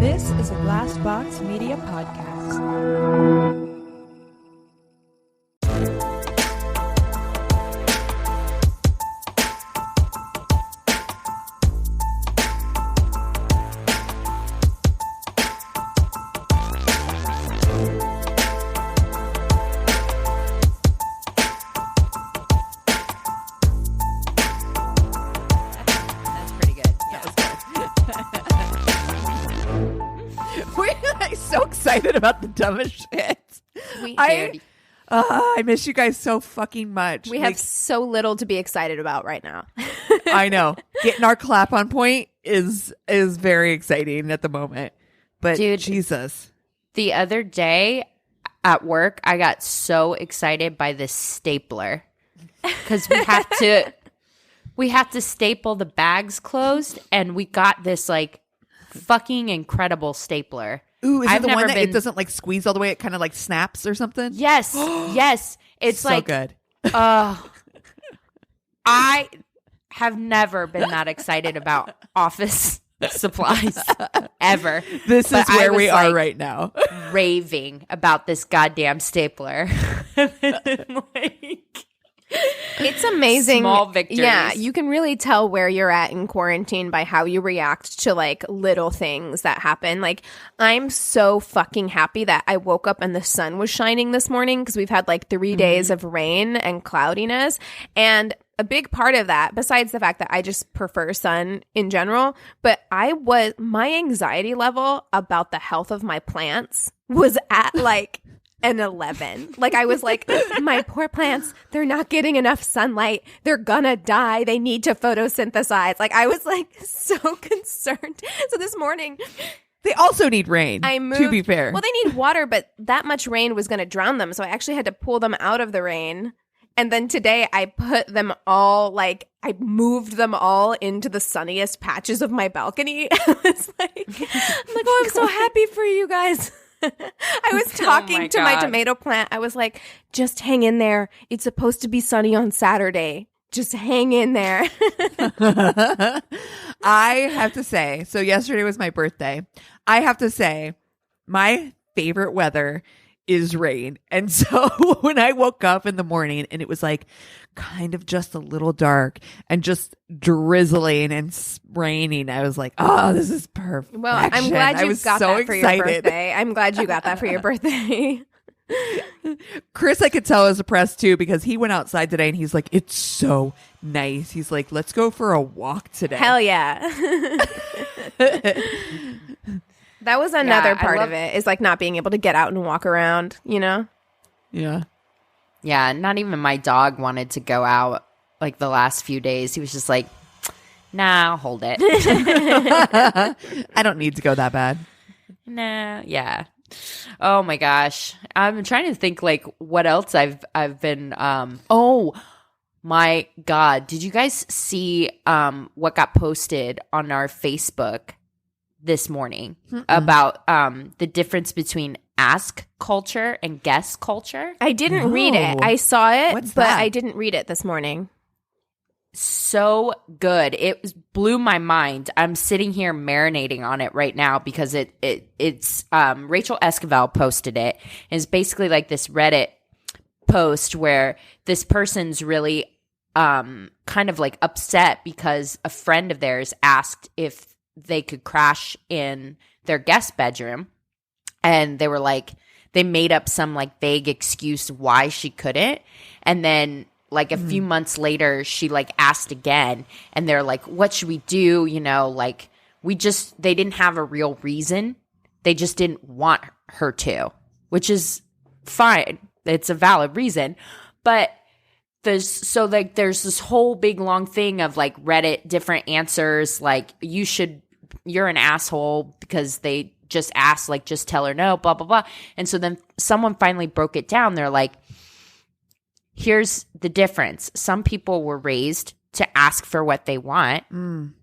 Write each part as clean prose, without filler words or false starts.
This is a Glassbox Media podcast. About the dumbest shit. I miss you guys so fucking much. We have so little to be excited about right now. I know. Getting our clap on point is very exciting at the moment. But dude, Jesus. The other day at work, I got so excited by this stapler because we have to staple the bags closed, and we got this like fucking incredible stapler. Ooh, is it the one that it doesn't like squeeze all the way? It kind of like snaps or something? Yes. Yes. It's so like good. I have never been that excited about office supplies ever. This is where we are right now. Raving about this goddamn stapler. It's amazing. Small victories. Yeah, you can really tell where you're at in quarantine by how you react to like little things that happen. Like, I'm so fucking happy that I woke up and the sun was shining this morning because we've had like 3 days of rain and cloudiness. And a big part of that, besides the fact that I just prefer sun in general, but my anxiety level about the health of my plants was at like an 11. Like, I was like, my poor plants, they're not getting enough sunlight. They're gonna die. They need to photosynthesize. Like, I was like so concerned. So this morning, they also need rain. I moved, to be fair. Well, they need water, but that much rain was gonna drown them. So I actually had to pull them out of the rain. And then today I put them all, like, I moved them all into the sunniest patches of my balcony. I was like, oh, I'm so happy for you guys. I was talking to my tomato plant. I was like, just hang in there. It's supposed to be sunny on Saturday. Just hang in there. I have to say, so yesterday was my birthday. I have to say, my favorite weather is rain. And so when I woke up in the morning and it was like kind of just a little dark and just drizzling and raining, I was like, oh, this is perfect. Well, I'm glad you got that for your birthday. I'm glad you got that for your birthday. Chris, I could tell, is oppressed too, because he went outside today and he's like, it's so nice. He's like, let's go for a walk today. Hell yeah. That was another part of it, is like not being able to get out and walk around, you know? Yeah. Yeah, not even my dog wanted to go out like the last few days. He was just like, nah, I'll hold it. I don't need to go that bad. Nah, yeah. Oh my gosh. I'm trying to think like what else I've been oh my God. Did you guys see what got posted on our Facebook this morning about the difference between ask culture and guess culture? I didn't read it. I saw it, but I didn't read it this morning. So good. It blew my mind. I'm sitting here marinating on it right now because it's Rachel Esquivel posted it. It's basically like this Reddit post where this person's really kind of like upset because a friend of theirs asked if they could crash in their guest bedroom, and they were like, they made up some like vague excuse why she couldn't, and then like a few months later she like asked again, and they're like, what should we do, you know, like they didn't have a real reason, they just didn't want her to, which is fine, it's a valid reason, but there's this whole big long thing of like Reddit different answers, like you're an asshole because they just asked, like just tell her no, blah blah blah. And so then someone finally broke it down. They're like, here's the difference. Some people were raised to ask for what they want,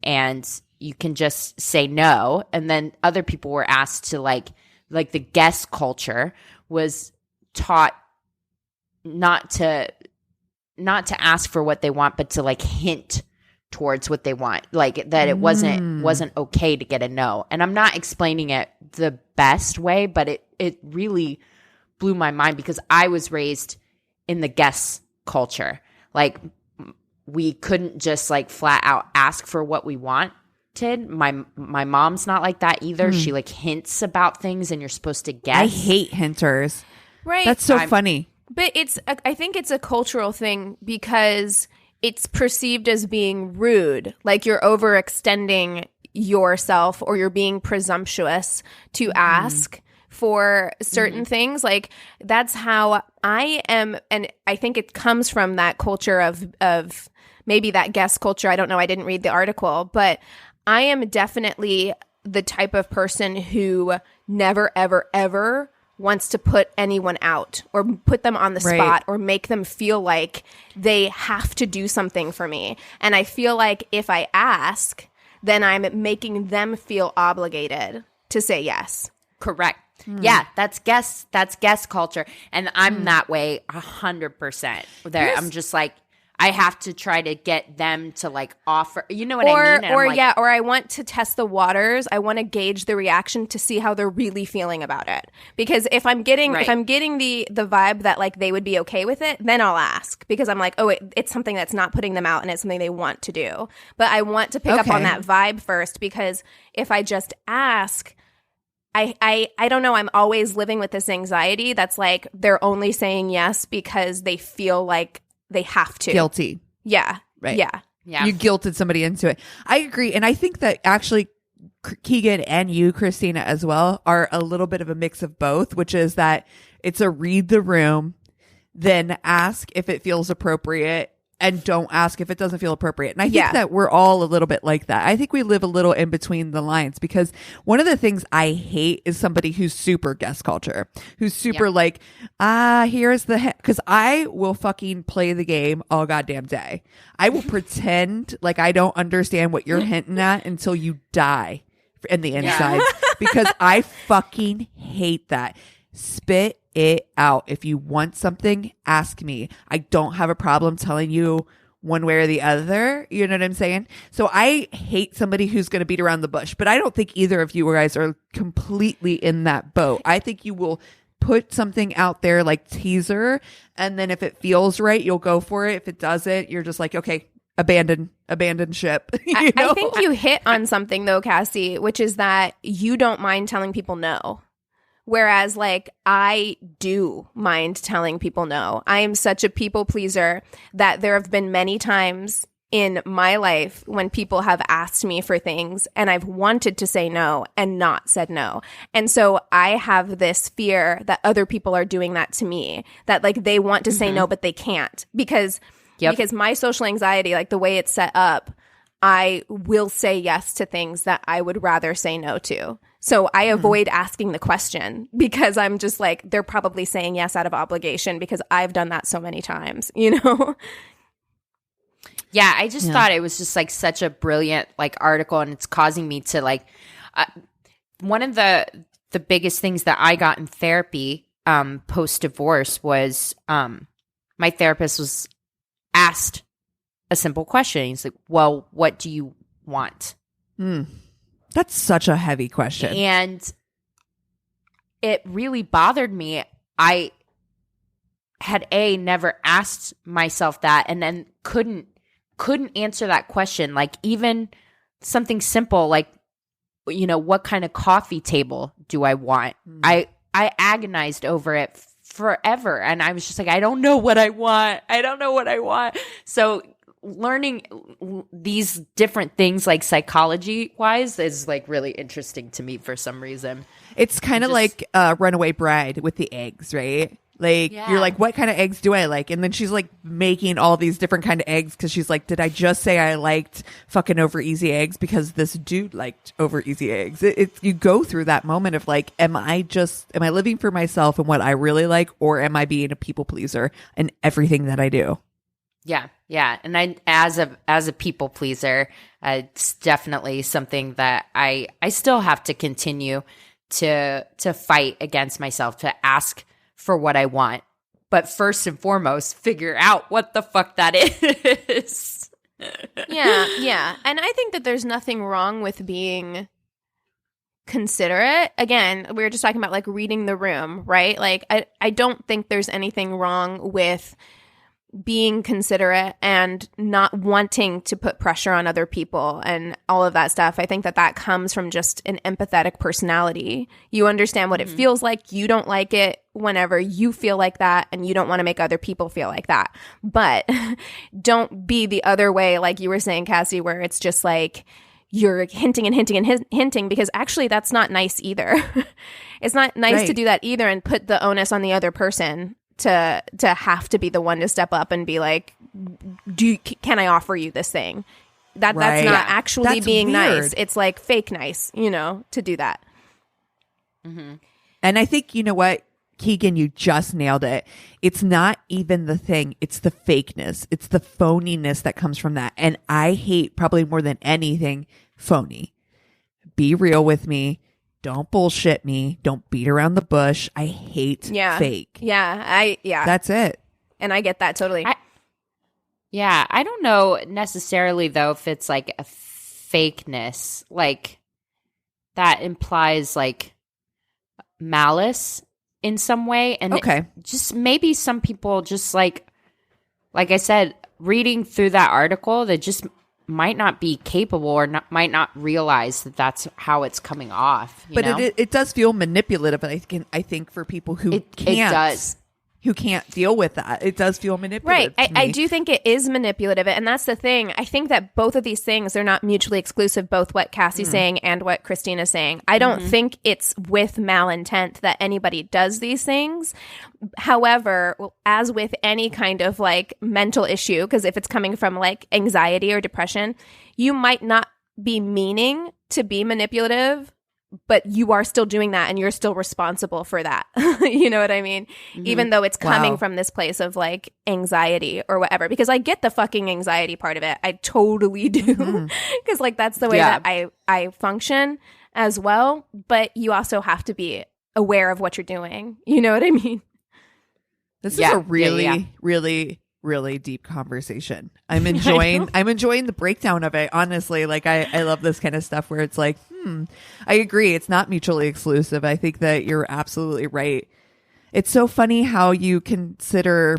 and you can just say no. And then other people were asked to like the guest culture was taught not to ask for what they want, but to like hint towards what they want, like that it wasn't okay to get a no. And I'm not explaining it the best way, but it really blew my mind because I was raised in the guess culture. Like we couldn't just like flat out ask for what we wanted. My mom's not like that either. She like hints about things and you're supposed to guess. I hate hinters. Right. That's so funny. But I think it's a cultural thing because it's perceived as being rude. Like you're overextending yourself or you're being presumptuous to ask for certain things. Like that's how I am. And I think it comes from that culture of maybe that guest culture. I don't know. I didn't read the article, but I am definitely the type of person who never, ever, ever wants to put anyone out or put them on the spot or make them feel like they have to do something for me. And I feel like if I ask, then I'm making them feel obligated to say yes. Correct. Yeah, that's guest culture. And I'm that way 100% there. Yes. I'm just like, I have to try to get them to like offer, you know what I mean? And Or I'm like, or I want to test the waters. I want to gauge the reaction to see how they're really feeling about it. Because if I'm getting the vibe that like they would be okay with it, then I'll ask because I'm like, oh, it's something that's not putting them out and it's something they want to do. But I want to pick up on that vibe first because if I just ask, I don't know. I'm always living with this anxiety that's like they're only saying yes because they feel like they have to. Guilty. Yeah. Right. Yeah. yeah. You guilted somebody into it. I agree. And I think that actually Keegan and you, Christina, as well, are a little bit of a mix of both, which is that it's a read the room, then ask if it feels appropriate, and don't ask if it doesn't feel appropriate. And I think that we're all a little bit like that. I think we live a little in between the lines because one of the things I hate is somebody who's super guest culture, who's super like, here's the, because I will fucking play the game all goddamn day. I will pretend like I don't understand what you're hinting at until you die in the inside because I fucking hate that. Spit it out. If you want something, ask me. I don't have a problem telling you one way or the other. You know what I'm saying? So I hate somebody who's going to beat around the bush, but I don't think either of you guys are completely in that boat. I think you will put something out there like teaser, and then if it feels right, you'll go for it. If it doesn't, you're just like, okay, abandon ship. I think you hit on something though, Cassie, which is that you don't mind telling people no. Whereas, like, I do mind telling people no. I am such a people pleaser that there have been many times in my life when people have asked me for things and I've wanted to say no and not said no. And so I have this fear that other people are doing that to me, that like they want to say no, but they can't because my social anxiety, like the way it's set up, I will say yes to things that I would rather say no to. So I avoid asking the question because I'm just like, they're probably saying yes out of obligation because I've done that so many times, you know? Yeah, I just thought it was just like such a brilliant like article, and it's causing me to like one of the biggest things that I got in therapy post divorce was my therapist was asked a simple question. He's like, "Well, what do you want?" That's such a heavy question. And it really bothered me. I had never asked myself that, and then couldn't answer that question. Like even something simple like, you know, what kind of coffee table do I want? I agonized over it forever, and I was just like, I don't know what I want. So learning these different things like psychology wise is like really interesting to me for some reason. It's kind of like Runaway Bride with the eggs, right? Like you're like, what kind of eggs do I like? And then she's like making all these different kind of eggs because she's like, did I just say I liked fucking over easy eggs because this dude liked over easy eggs? You go through that moment of like, am I living for myself and what I really like, or am I being a people pleaser in everything that I do? Yeah. And I, as a people pleaser, it's definitely something that I still have to continue to fight against myself, to ask for what I want. But first and foremost, figure out what the fuck that is. Yeah. And I think that there's nothing wrong with being considerate. Again, we were just talking about like reading the room, right? Like I don't think there's anything wrong with being considerate and not wanting to put pressure on other people and all of that stuff. I think that that comes from just an empathetic personality. You understand what it feels like. You don't like it whenever you feel like that, and you don't want to make other people feel like that. But don't be the other way, like you were saying, Cassie, where it's just like you're hinting and hinting and hinting, because actually that's not nice either. It's not nice to do that either and put the onus on the other person to have to be the one to step up and be like, can I offer you this thing? That's not actually that's being weird. Nice. It's like fake nice, to do that. Mm-hmm. And I think, you know what, Keegan, you just nailed it. It's not even the thing. It's the fakeness. It's the phoniness that comes from that. And I hate probably more than anything phony. Be real with me. Don't bullshit me. Don't beat around the bush. I hate fake. Yeah. That's it. And I get that totally. I don't know necessarily though if it's like a fakeness, like that implies like malice in some way. And just maybe some people just like I said, reading through that article, that just might not be capable or might not realize that that's how it's coming off. But it does feel manipulative. I think for people who can't deal with that, it does feel manipulative. Right. I do think it is manipulative. And that's the thing. I think that both of these things, they're not mutually exclusive, both what Cassie's saying and what Christina's saying. I don't think it's with malintent that anybody does these things. However, as with any kind of like mental issue, because if it's coming from like anxiety or depression, you might not be meaning to be manipulative, but you are still doing that and you're still responsible for that. You know what I mean? Mm-hmm. Even though it's coming from this place of like anxiety or whatever, because I get the fucking anxiety part of it. I totally do. Because like that's the way that I function as well. But you also have to be aware of what you're doing. You know what I mean? This is a really, really, really deep conversation. I'm enjoying the breakdown of it, honestly. Like I love this kind of stuff where it's like, I agree. It's not mutually exclusive. I think that you're absolutely right. It's so funny how you consider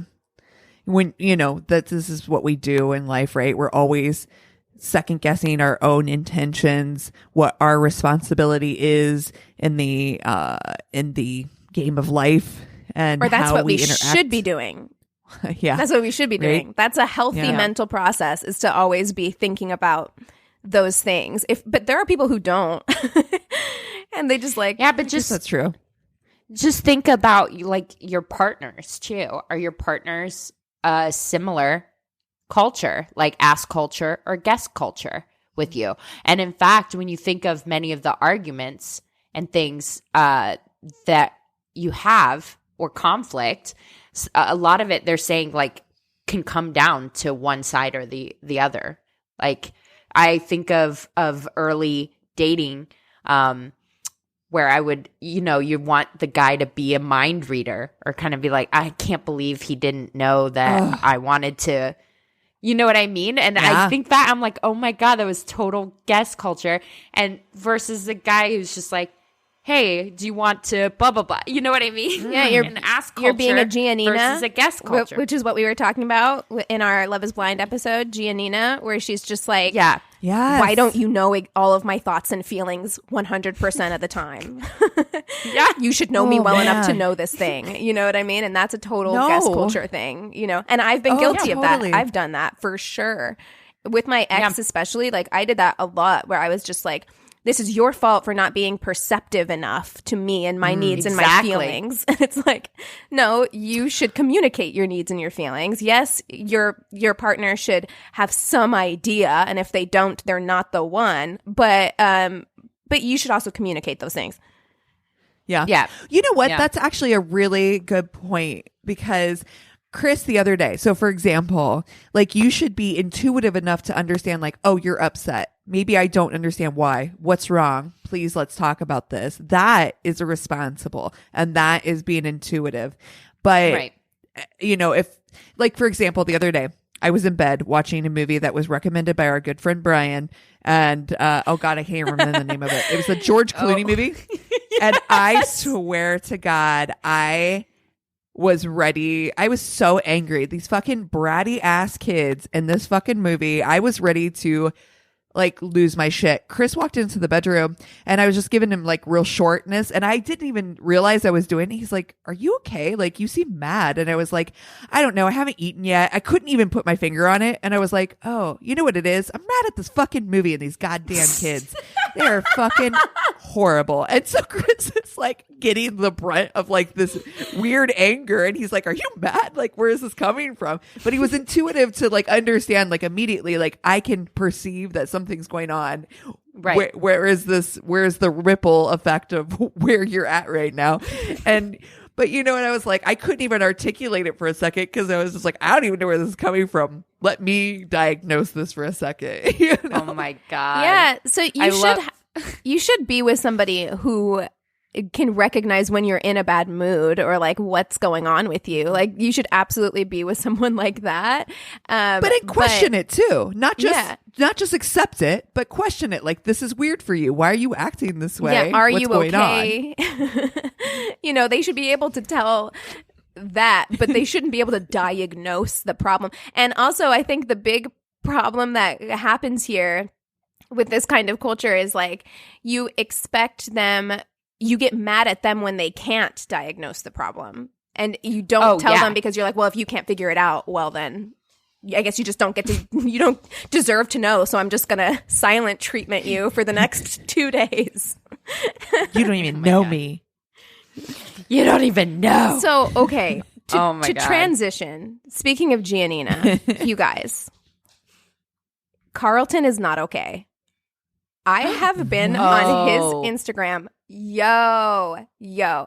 when, that this is what we do in life, right? We're always second guessing our own intentions, what our responsibility is in the game of life, or that's how what we interact. Should be doing. Yeah. That's what we should be doing. Right? That's a healthy mental process, is to always be thinking about those things. But there are people who don't. And they just like, but just that's true. Just think about like your partners too. Are your partners similar culture, like ask culture or guess culture with you? And in fact, when you think of many of the arguments and things that you have or conflict, a lot of it they're saying like can come down to one side or the other. Like I think of early dating where I would, you want the guy to be a mind reader or kind of be like, I can't believe he didn't know that I wanted to, you know what I mean? And I think that I'm like, oh my God, that was total guess culture. And versus the guy who's just like, hey, do you want to blah, blah, blah? You know what I mean? Yeah, you're being a Giannina versus a guest culture. Which is what we were talking about in our Love is Blind episode, Giannina, where she's just like, why don't you know all of my thoughts and feelings 100% of the time? You should know me well enough to know this thing. You know what I mean? And that's a total guest culture thing, And I've been guilty of that. I've done that for sure. With my ex especially, like I did that a lot where I was just like, this is your fault for not being perceptive enough to me and my needs and my feelings. And it's like, no, you should communicate your needs and your feelings. Yes, your partner should have some idea, and if they don't, they're not the one. But you should also communicate those things. Yeah. You know what? Yeah. That's actually a really good point, because Chris the other day, so for example, like you should be intuitive enough to understand like, oh, you're upset. Maybe I don't understand why. What's wrong? Please, let's talk about this. That is irresponsible, and that is being intuitive. But, if like, for example, the other day, I was in bed watching a movie that was recommended by our good friend Brian. And oh God, I can't remember the name of it. It was a George Clooney movie. And I swear to God, I was ready. I was so angry. These fucking bratty ass kids in this fucking movie. I was ready to like lose my shit. Chris walked into the bedroom and I was just giving him like real shortness and I didn't even realize I was doing it. He's like, "Are you okay? Like you seem mad." And I was like, "I don't know. I haven't eaten yet." I couldn't even put my finger on it. And I was like, "Oh, you know what it is? I'm mad at this fucking movie and these goddamn kids. They are fucking horrible." And so Chris is like getting the brunt of like this weird anger. And he's like, "Are you mad? Like, where is this coming from?" But he was intuitive to like understand like immediately, like I can perceive that something's going on. Right. Where is this? Where's the ripple effect of where you're at right now? But you know, and I was like, I couldn't even articulate it for a second because I was just like, I don't even know where this is coming from. Let me diagnose this for a second. You know? Oh my God. Yeah. So you should be with somebody who can recognize when you're in a bad mood or like what's going on with you. Like you should absolutely be with someone like that. But question it too. Not just accept it, but question it. Like, this is weird for you. Why are you acting this way? Yeah, are What's you going okay? You know, they should be able to tell that, but they shouldn't be able to diagnose the problem. And also, I think the big problem that happens here with this kind of culture is like you expect them. You get mad at them when they can't diagnose the problem. And you don't tell them because you're like, well, if you can't figure it out, well, then I guess you just don't you don't deserve to know. So I'm just going to silent treatment you for the next 2 days. You don't even know me. You don't even know. So, okay. To God. Transition, speaking of Giannina, you guys, Carlton is not okay. I have been on his Instagram. Yo.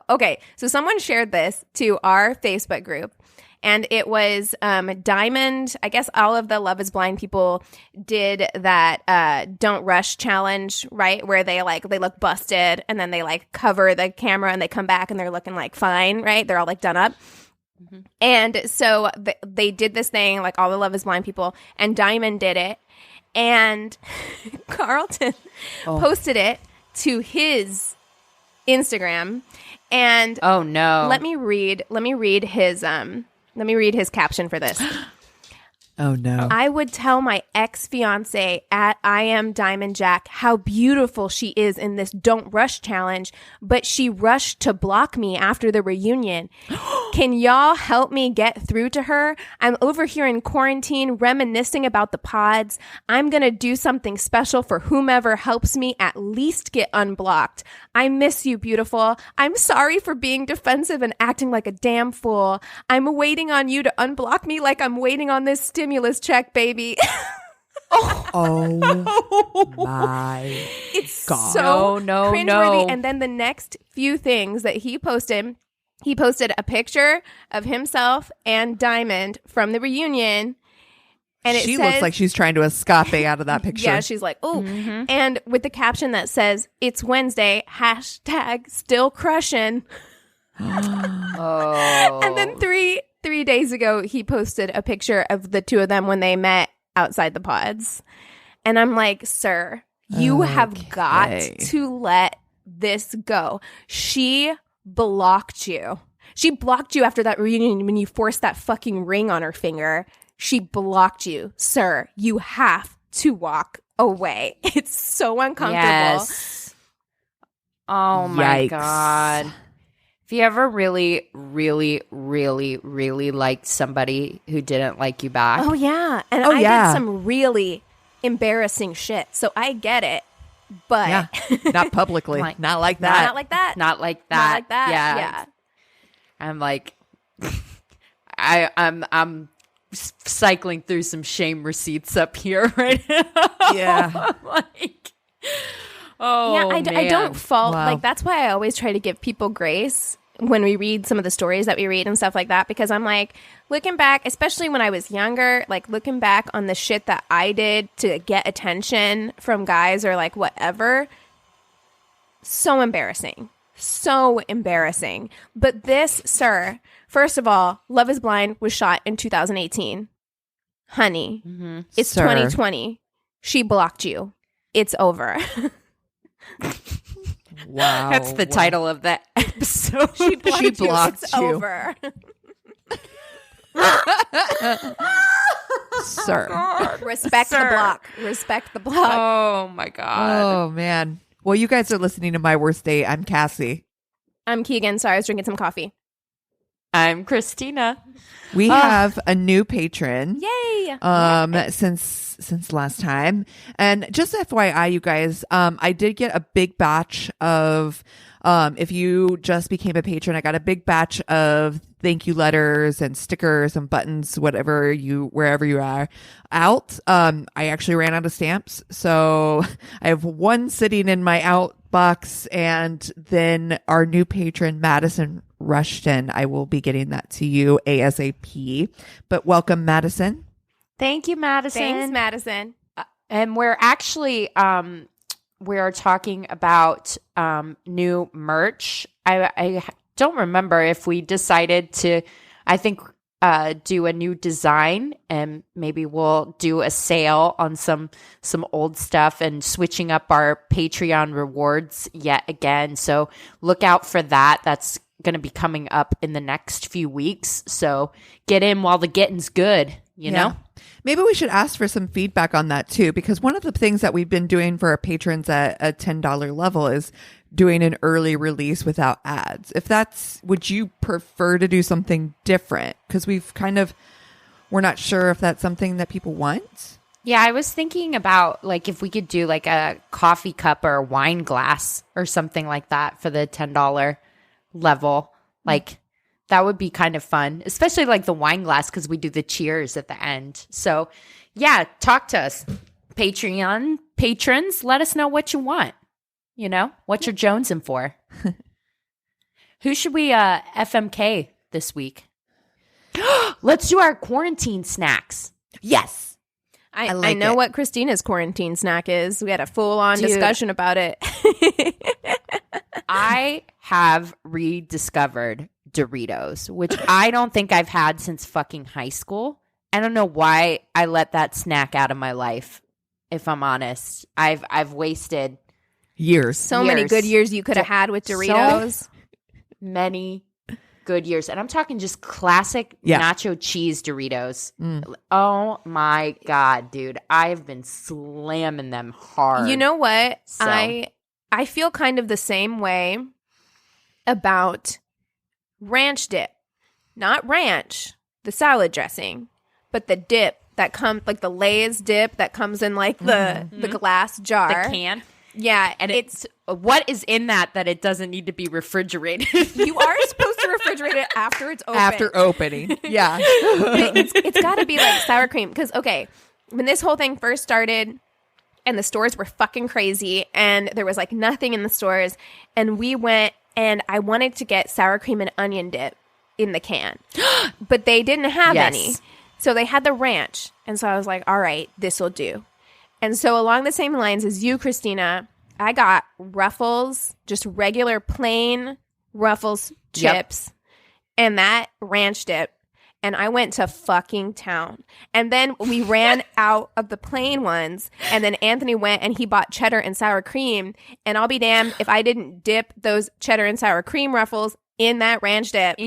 Okay, so someone shared this to our Facebook group, and it was Diamond. I guess all of the Love is Blind people did that Don't Rush challenge, right? Where they look busted, and then they like cover the camera, and they come back, and they're looking like fine, right? They're all like done up. Mm-hmm. And so they did this thing, like all the Love is Blind people, and Diamond did it. And Carlton posted it to his Instagram, and oh no, let me read his caption for this. Oh no. I would tell my ex-fiance at I Am Diamond Jack how beautiful she is in this Don't Rush challenge, but she rushed to block me after the reunion. Can y'all help me get through to her? I'm over here in quarantine reminiscing about the pods. I'm going to do something special for whomever helps me at least get unblocked. I miss you, beautiful. I'm sorry for being defensive and acting like a damn fool. I'm waiting on you to unblock me like I'm waiting on this stimulus check, baby. Oh my it's God. so no, cringeworthy. no. And then the next few things that he posted a picture of himself and Diamond from the reunion. And she says, looks like she's trying to escape out of that picture. Yeah, she's like, oh. Mm-hmm. And with the caption that says, "It's Wednesday, # still crushing." Oh. And then three days ago, he posted a picture of the two of them when they met outside the pods. And I'm like, sir, you have got to let this go. She blocked you. She blocked you after that reunion when you forced that fucking ring on her finger. She blocked you. Sir, you have to walk away. It's so uncomfortable. Yes. Oh my Yikes. God. If you ever really, really, really, really liked somebody who didn't like you back. Oh, yeah. And I did some really embarrassing shit. So I get it. But not publicly. Not like that. Not like that. Not like that. Not like that. Yeah. I'm like, I'm cycling through some shame receipts up here right now. Yeah. Like, oh, yeah, I don't fault. Wow. Like, that's why I always try to give people grace when we read some of the stories that we read and stuff like that, because I'm like, looking back, especially when I was younger, like looking back on the shit that I did to get attention from guys or like whatever, so embarrassing. So embarrassing. But this, sir, first of all, Love is Blind was shot in 2018. honey, it's Sir. 2020. She blocked you. It's over. Wow. That's the title of that episode. She blocked you. blocked It's you. over. Sir. Respect the Sir. block. Respect the block. Oh my god. Oh, man. Well, you guys are listening to My Worst Day. I'm Cassie. I'm Keegan. Sorry, I was drinking some coffee. I'm Christina. We have a new patron. Yay! Since last time. And just FYI, you guys, I did get a big batch of, if you just became a patron, I got a big batch of thank you letters and stickers and buttons, wherever you are out. I actually ran out of stamps. So I have one sitting in my out box, and then our new patron, Madison Rushton, I will be getting that to you ASAP. But welcome, Madison. Thank you, Madison. Thanks, Madison. And we're actually we're talking about new merch. I don't remember if we decided to, I think, do a new design, and maybe we'll do a sale on some old stuff and switching up our Patreon rewards yet again. So look out for that. That's going to be coming up in the next few weeks. So get in while the getting's good, you know? Maybe we should ask for some feedback on that too, because one of the things that we've been doing for our patrons at a $10 level is doing an early release without ads. Would you prefer to do something different? Because we're not sure if that's something that people want. Yeah, I was thinking about like if we could do like a coffee cup or a wine glass or something like that for the $10 level. Like that would be kind of fun, especially like the wine glass, because we do the cheers at the end. So yeah, talk to us. Patreon patrons, let us know what you want. You know, what you're jonesing for. Who should we FMK this week? Let's do our quarantine snacks. Yes. I like know it. what Christina's quarantine snack is. We had a full-on Dude. discussion about it. I have rediscovered Doritos, which I don't think I've had since fucking high school. I don't know why I let that snack out of my life, if I'm honest. I've wasted Years. So many Years. good years you could have had with Doritos. many good years. And I'm talking just classic nacho cheese Doritos. Oh my God, dude. I've been slamming them hard. You know what? So. I feel kind of the same way about ranch dip. Not ranch, the salad dressing, but the dip that comes, like the Lay's dip that comes in like the glass jar. The can. Yeah, And it's what is in that it doesn't need to be refrigerated. you are supposed to refrigerate it after it's open. After opening. Yeah. It's got to be like sour cream. Because, okay, when this whole thing first started and the stores were fucking crazy and there was like nothing in the stores, and we went and I wanted to get sour cream and onion dip in the can, but they didn't have any. So they had the ranch. And so I was like, all right, this will do. And so along the same lines as you, Christina, I got Ruffles, just regular plain Ruffles chips and that ranch dip. And I went to fucking town. And then we ran out of the plain ones. And then Anthony went and he bought cheddar and sour cream. And I'll be damned if I didn't dip those cheddar and sour cream Ruffles in that ranch dip.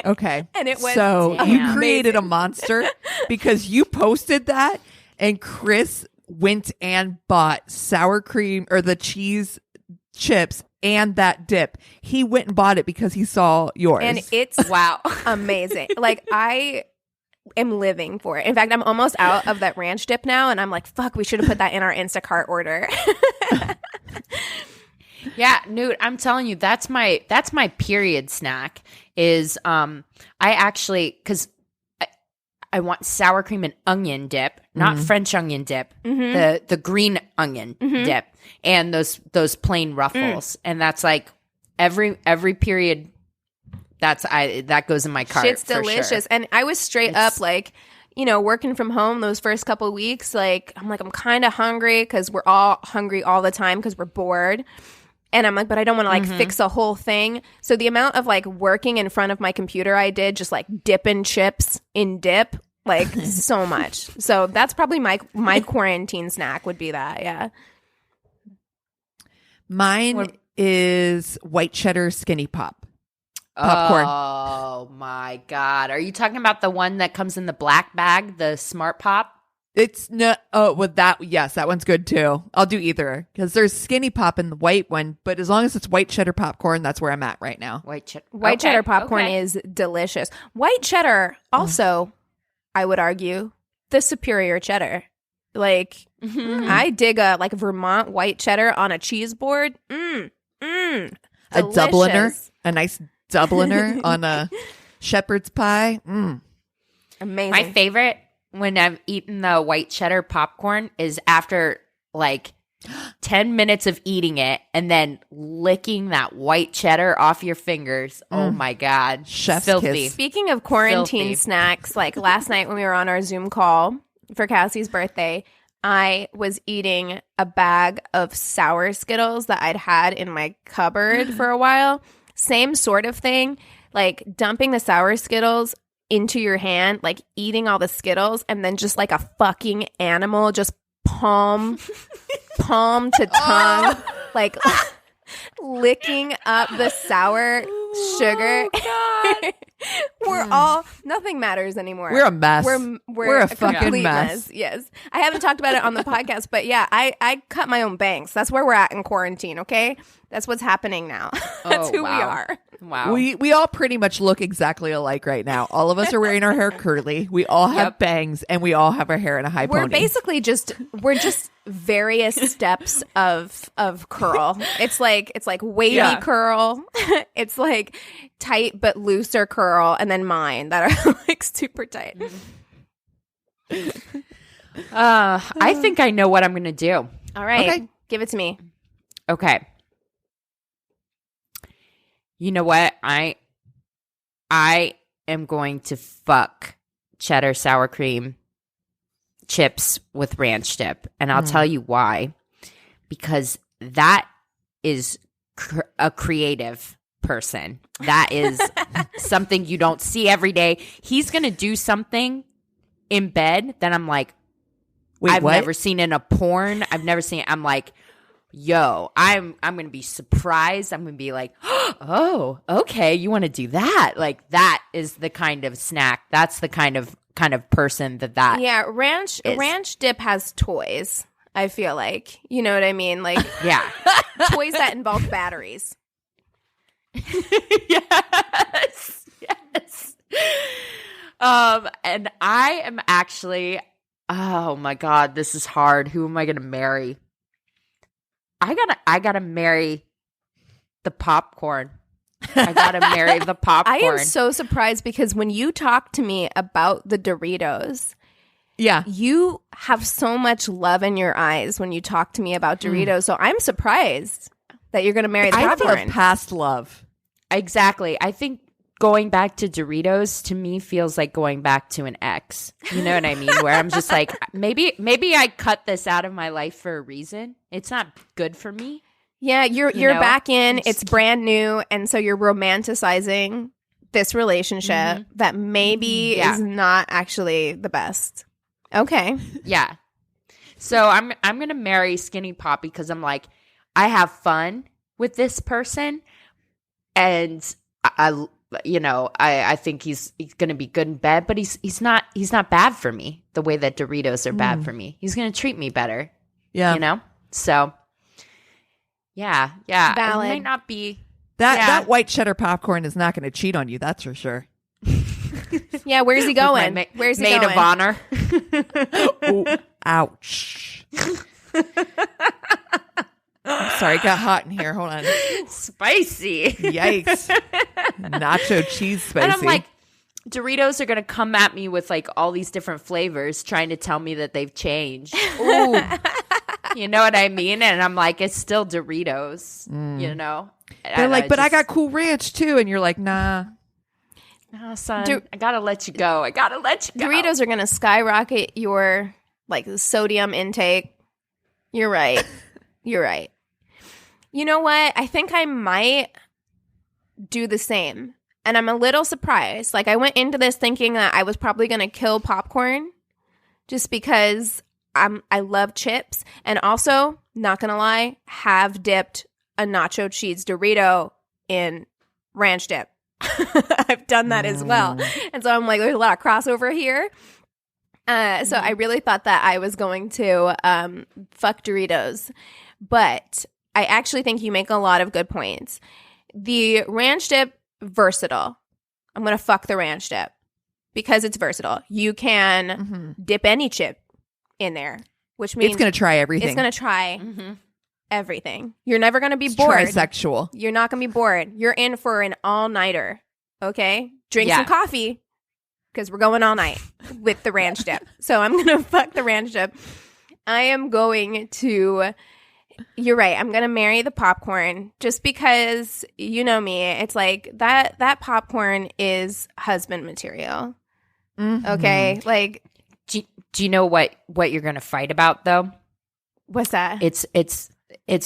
Okay. And it was so you amazing. created a monster because you posted that, and Chris went and bought sour cream or the cheese chips and that dip. He went and bought it because he saw yours. And it's amazing. Like I am living for it. In fact, I'm almost out of that ranch dip now, and I'm like, fuck, we should have put that in our Instacart order. Yeah, Newt, I'm telling you, that's my period snack is I actually, because I want sour cream and onion dip, not French onion dip, the green onion dip, and those plain Ruffles. And that's like every period that goes in my cart. Shit's for delicious. Sure. And I was straight up like, you know, working from home those first couple of weeks, like I'm kind of hungry because we're all hungry all the time because we're bored. And I'm like, but I don't want to like fix a whole thing. So the amount of like working in front of my computer I did, just like dipping chips in dip, like so much. So that's probably my quarantine snack would be that. Yeah. Mine is white cheddar skinny pop. Popcorn. Oh my God. Are you talking about the one that comes in the black bag, the Smart Pop? It's no. Oh, with that, yes, that one's good too. I'll do either because there's skinny pop in the white one, but as long as it's white cheddar popcorn, that's where I'm at right now. White cheddar popcorn is delicious. White cheddar, also, I would argue, the superior cheddar. Like, I dig a like Vermont white cheddar on a cheese board. A Dubliner, a nice Dubliner on a shepherd's pie. Amazing. My favorite when I've eaten the white cheddar popcorn is after like 10 minutes of eating it and then licking that white cheddar off your fingers. Oh my God. Chef's filthy. kiss. Speaking of quarantine snacks, like last night when we were on our Zoom call for Cassie's birthday, I was eating a bag of sour Skittles that I'd had in my cupboard for a while. Same sort of thing, like dumping the sour Skittles into your hand, like eating all the Skittles, and then just like a fucking animal, just palm to tongue, like licking up the sour sugar. God. We're all nothing matters anymore. We're a mess. We're a fucking complete mess. Yes, I haven't talked about it on the podcast, but yeah, I cut my own bangs. That's where we're at in quarantine. Okay, that's what's happening now. That's who we are. Wow. We all pretty much look exactly alike right now. All of us are wearing our hair curly. We all have bangs, and we all have our hair in a high pony. We're basically just various steps of curl. It's like wavy curl. It's like tight but looser curl, and then mine that are like super tight. I think I know what I'm going to do. All right. Okay. Give it to me. Okay. You know what? I am going to fuck cheddar sour cream chips with ranch dip. And I'll tell you why. Because that is a creative person. That is something you don't see every day. He's going to do something in bed that I'm like, Wait, I've what? never seen in a porn. I've never seen it. I'm like, yo, I'm going to be surprised. I'm going to be like, oh, okay, you want to do that? Like that is the kind of snack. That's the kind of person that Yeah, ranch dip has toys. I feel like, you know what I mean? Like, yeah. toys that involve batteries. Yes. And I am actually, oh my God, this is hard. Who am I going to marry? I gotta marry the popcorn. I gotta marry the popcorn. I am so surprised because when you talk to me about the Doritos, you have so much love in your eyes when you talk to me about Doritos. So I'm surprised that you're going to marry the I popcorn. think of past love. Exactly. I think going back to Doritos to me feels like going back to an ex. You know what I mean? Where I'm just like, maybe I cut this out of my life for a reason. It's not good for me. Yeah, you're back in. It's brand new, and so you're romanticizing this relationship that maybe is not actually the best. Okay. Yeah. So I'm gonna marry Skinny Pop because I'm like, I have fun with this person, and I think he's gonna be good in bed, but he's not bad for me the way that Doritos are bad for me. He's gonna treat me better. Yeah. You know? So yeah. Valid. It might not be That white cheddar popcorn is not going to cheat on you, that's for sure. Yeah, where's he going? Where's he maid going? of honor. Ooh, ouch. I'm sorry, it got hot in here. Hold on. Spicy. Yikes. Nacho cheese spicy. And I'm like, Doritos are going to come at me with like all these different flavors trying to tell me that they've changed. Ooh. You know what I mean? And I'm like, it's still Doritos, you know? they're like, but I got Cool Ranch too. And you're like, nah. No, son, I got to let you go. Doritos are going to skyrocket your like sodium intake. You're right. You're right. You know what? I think I might do the same. And I'm a little surprised. Like, I went into this thinking that I was probably going to kill popcorn just because I love chips. And also, not going to lie, have dipped a nacho cheese Dorito in ranch dip. I've done that as well. And so I'm like, there's a lot of crossover here. So I really thought that I was going to fuck Doritos. But I actually think you make a lot of good points. The ranch dip, versatile. I'm going to fuck the ranch dip because it's versatile. You can dip any chip in there, which means it's going to try everything. It's going to try everything. You're never going to be bored. Trisexual. You're not going to be bored. You're in for an all-nighter, okay? Drink some coffee because we're going all night with the ranch dip. So I'm going to fuck the ranch dip. I am going to... You're right. I'm going to marry the popcorn just because, you know me, it's like that popcorn is husband material. Okay? Like, Do you know what you're going to fight about though? what's that? It's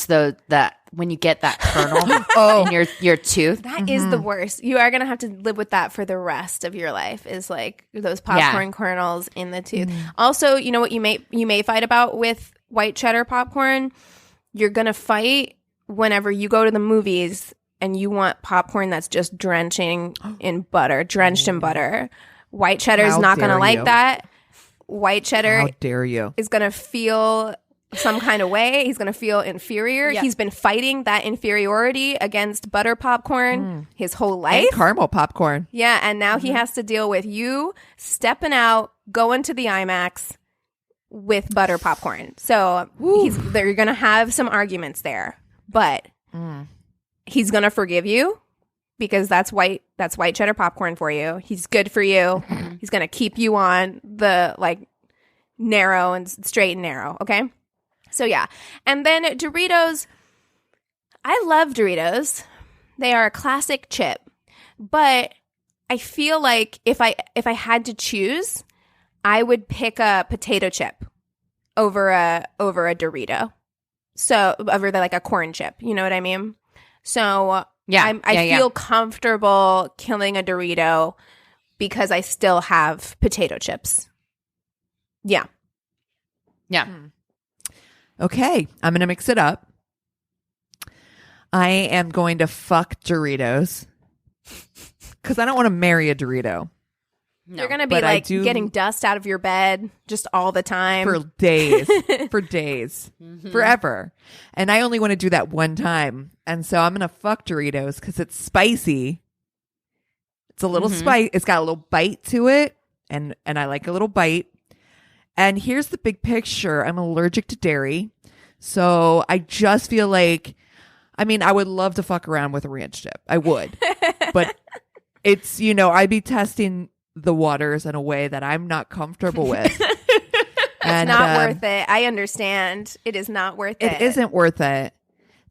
the when you get that kernel in your tooth. That is the worst. You are going to have to live with that for the rest of your life, is like those popcorn kernels in the tooth. Also, you know what you may fight about with white cheddar popcorn? You're going to fight whenever you go to the movies and you want popcorn that's just drenched in butter. White cheddar is not going to like that. White cheddar How dare you? is going to feel some kind of way. He's going to feel inferior. Yeah. He's been fighting that inferiority against butter popcorn his whole life. And caramel popcorn. Yeah, and now he has to deal with you stepping out, going to the IMAX with butter popcorn. So they're going to have some arguments there, but he's going to forgive you because that's white cheddar popcorn for you. He's good for you. He's going to keep you on the like narrow and straight and narrow. Okay. So yeah. And then Doritos, I love Doritos. They are a classic chip, but I feel like if I had to choose, I would pick a potato chip over a Dorito. So over like a corn chip, you know what I mean? So I feel comfortable killing a Dorito because I still have potato chips. Yeah. Yeah. Okay, I'm going to mix it up. I am going to fuck Doritos because I don't want to marry a Dorito. No. You're going to be But like I do- getting dust out of your bed just all the time. For days, forever. And I only want to do that one time. And so I'm going to fuck Doritos because it's spicy. It's a little spice. It's got a little bite to it. And I like a little bite. And here's the big picture. I'm allergic to dairy. So I just feel like, I mean, I would love to fuck around with a ranch dip. I would. But it's, I'd be testing the waters in a way that I'm not comfortable with. It's not worth it. I understand. It is not worth it. It isn't worth it.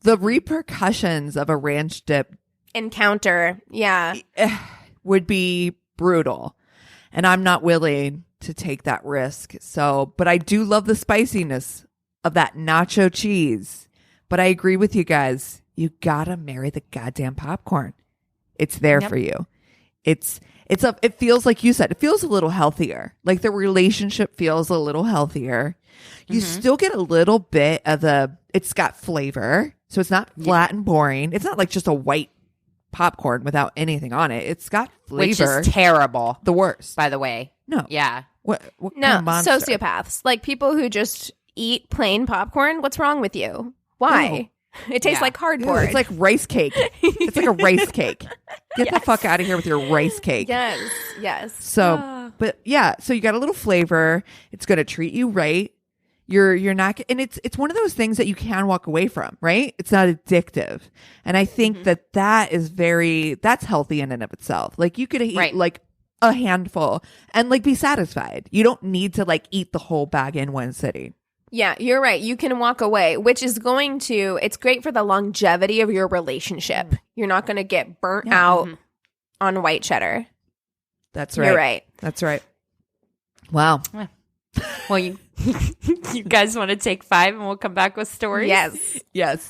The repercussions of a ranch dip Encounter. Yeah. would be brutal. And I'm not willing to take that risk. So, but I do love the spiciness of that nacho cheese. But I agree with you guys. You gotta marry the goddamn popcorn. It's there for you. It feels like you said, it feels a little healthier. Like the relationship feels a little healthier. You still get a little bit of it's got flavor. So it's not flat and boring. It's not like just a white popcorn without anything on it. It's got flavor. Which is terrible, The worst. by the way. No. Yeah. What No, kind of monster? sociopaths. Like people who just eat plain popcorn. What's wrong with you? Why? It tastes like Ew, cardboard. it's like rice cake. It's like a rice cake. Get the fuck out of here with your rice cake. Yes. So, but yeah, so you got a little flavor. It's going to treat you right. You're not, and it's one of those things that you can walk away from, right? It's not addictive. And I think that is that's healthy in and of itself. Like you could eat like a handful and like be satisfied. You don't need to like eat the whole bag in one sitting. Yeah, you're right. You can walk away, which is it's great for the longevity of your relationship. You're not going to get burnt out on white cheddar. That's right. You're right. That's right. Wow. Well, you guys want to take 5 and we'll come back with stories? Yes. Yes.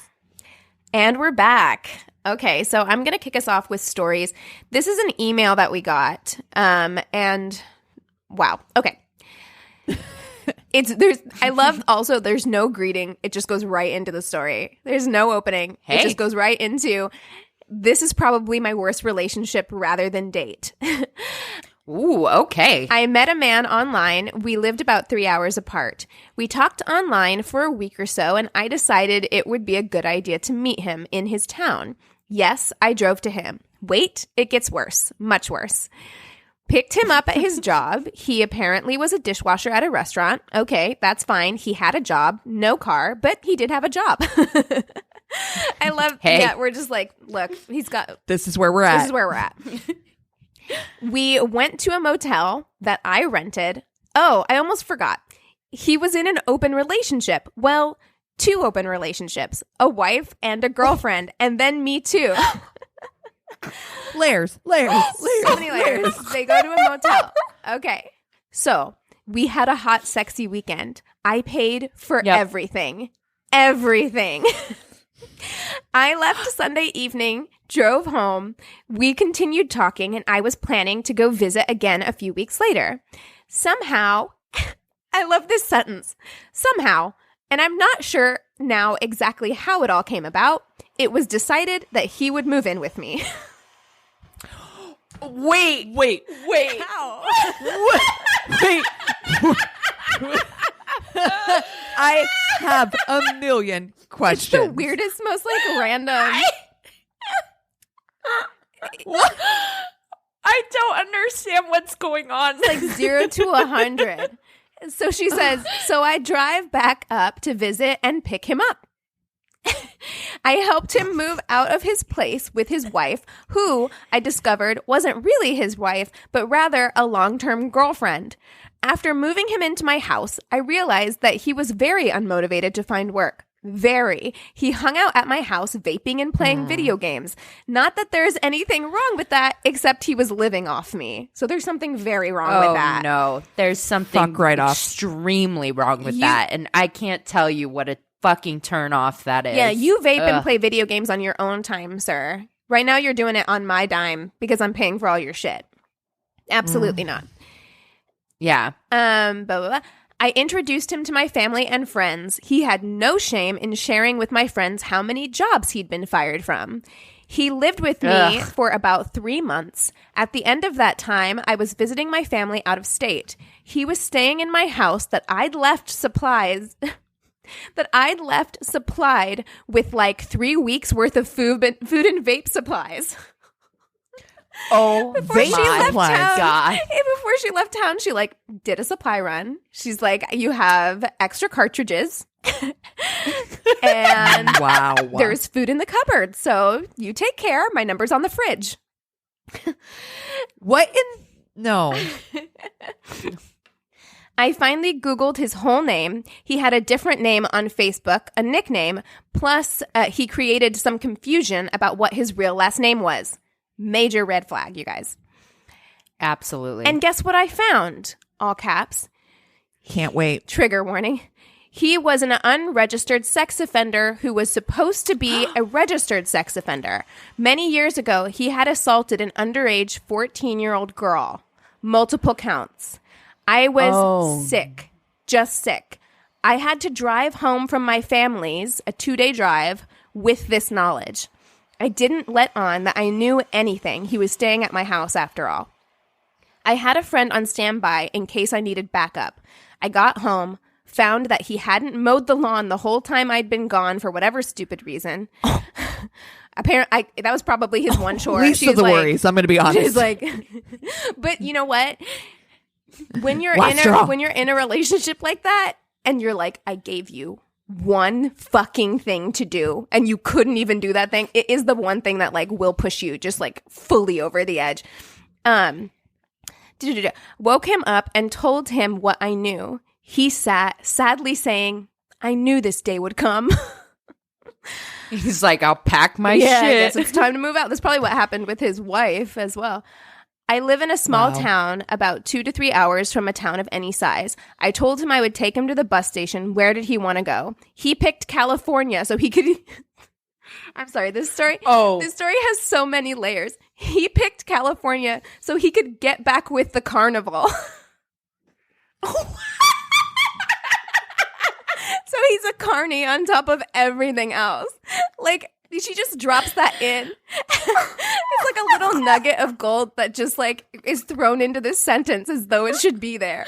And we're back. Okay, so I'm going to kick us off with stories. This is an email that we got. And wow. Okay. There's no greeting. It just goes right into the story. There's no opening. Hey. It just goes right into, this is probably my worst relationship rather than date. Ooh, okay. I met a man online. We lived about 3 hours apart. We talked online for a week or so, and I decided it would be a good idea to meet him in his town. Yes, I drove to him. Wait, it gets worse. Much worse. Picked him up at his job. He apparently was a dishwasher at a restaurant. Okay, that's fine. He had a job, no car, but he did have a job. I love, we're just like, look, This is where we're at. This is where we're at. We went to a motel that I rented. Oh, I almost forgot. He was in an open relationship. Well, 2 open relationships, a wife and a girlfriend, and then me too. Layers. So many layers. They go to a motel. Okay. So we had a hot, sexy weekend. I paid for everything. Everything. I left Sunday evening, drove home. We continued talking, and I was planning to go visit again a few weeks later. Somehow, I love this sentence. Somehow, and I'm not sure now exactly how it all came about, it was decided that he would move in with me. Wait. How? Wait. I have a million questions. It's the weirdest, most like random. I don't understand what's going on. It's like 0 to 100. So she says, so I drive back up to visit and pick him up. I helped him move out of his place with his wife, who I discovered wasn't really his wife, but rather a long-term girlfriend. After moving him into my house, I realized that he was very unmotivated to find work. Very. He hung out at my house vaping and playing video games. Not that there's anything wrong with that, except he was living off me. So there's something very wrong with that. Oh, no. There's something Fuck right off. extremely wrong with that. And I can't tell you what a fucking turn off that is. Yeah, you vape and play video games on your own time, sir. Right now you're doing it on my dime because I'm paying for all your shit. Absolutely not. Yeah. Blah, blah, blah. I introduced him to my family and friends. He had no shame in sharing with my friends how many jobs he'd been fired from. He lived with me for about 3 months. At the end of that time, I was visiting my family out of state. He was staying in my house that I'd left supplied with like 3 weeks worth of food and vape supplies. Oh, Before she left God. town, she like did a supply run. She's like, you have extra cartridges. And Wow. there's food in the cupboard. So you take care. My number's on the fridge. What in? No. I finally Googled his whole name. He had a different name on Facebook, a nickname. Plus, he created some confusion about what his real last name was. Major red flag, you guys. Absolutely. And guess what I found? All caps. Can't wait. Trigger warning. He was an unregistered sex offender who was supposed to be a registered sex offender. Many years ago, he had assaulted an underage 14-year-old girl. Multiple counts. I was sick. Just sick. I had to drive home from my family's, a 2-day drive, with this knowledge. I didn't let on that I knew anything. He was staying at my house after all. I had a friend on standby in case I needed backup. I got home, found that he hadn't mowed the lawn the whole time I'd been gone for whatever stupid reason. Apparently, that was probably his one chore. Least of the worries, I'm going to be honest. She's like, but you know what? When you're in a relationship like that, and you're like, I gave you one fucking thing to do and you couldn't even do that thing, it is the one thing that like will push you just like fully over the edge. Woke him up and told him what I knew. He sat sadly saying, I knew this day would come. He's like, I'll pack my shit. I guess it's time to move out. That's probably what happened with his wife as well. I live in a small town about 2 to 3 hours from a town of any size. I told him I would take him to the bus station. Where did he want to go? He picked California so he could I'm sorry. This story Oh. This story has so many layers. He picked California so he could get back with the carnival. So he's a carny on top of everything else. Like, she just drops that in. It's like a little nugget of gold that just like is thrown into this sentence as though it should be there.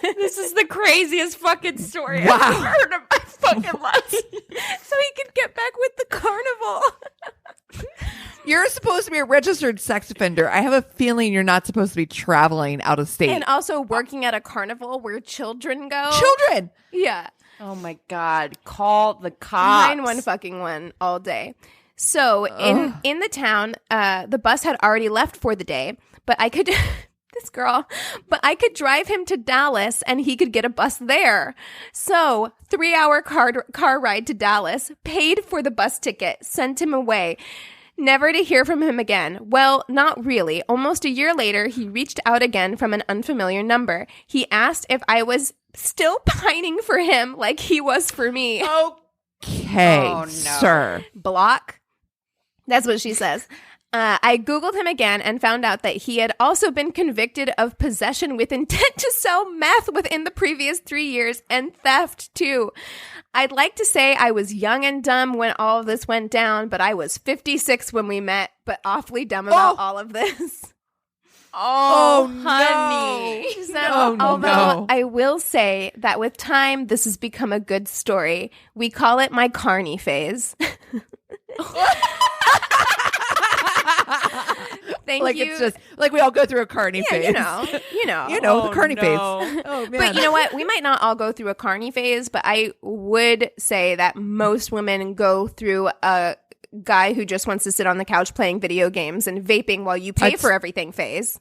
This is the craziest fucking story Wow. I've ever heard in my fucking life. So he could get back with the carnival. You're supposed to be a registered sex offender. I have a feeling you're not supposed to be traveling out of state. And also working at a carnival where children go. Children. Yeah. Oh my God. Call the cops. 911 all day. So in the town, the bus had already left for the day, but I could drive him to Dallas and he could get a bus there. So 3-hour car ride to Dallas, paid for the bus ticket, sent him away. Never to hear from him again. Well, not really. Almost a year later, he reached out again from an unfamiliar number. He asked if I was still pining for him like he was for me. Okay, Oh, no. sir. Block. That's what she says. I Googled him again and found out that he had also been convicted of possession with intent to sell meth within the previous 3 years and theft too. I'd like to say I was young and dumb when all of this went down, but I was 56 when we met, but awfully dumb about all of this. Oh, honey. no. She said, Oh, although no. I will say that with time, this has become a good story. We call it my Carny Phase. Thank Like you. it's just like we all go through a Carny phase. you know. The Carny phase. Oh man. But you know what? We might not all go through a Carny phase, but I would say that most women go through a guy who just wants to sit on the couch playing video games and vaping while you pay That's- for everything phase.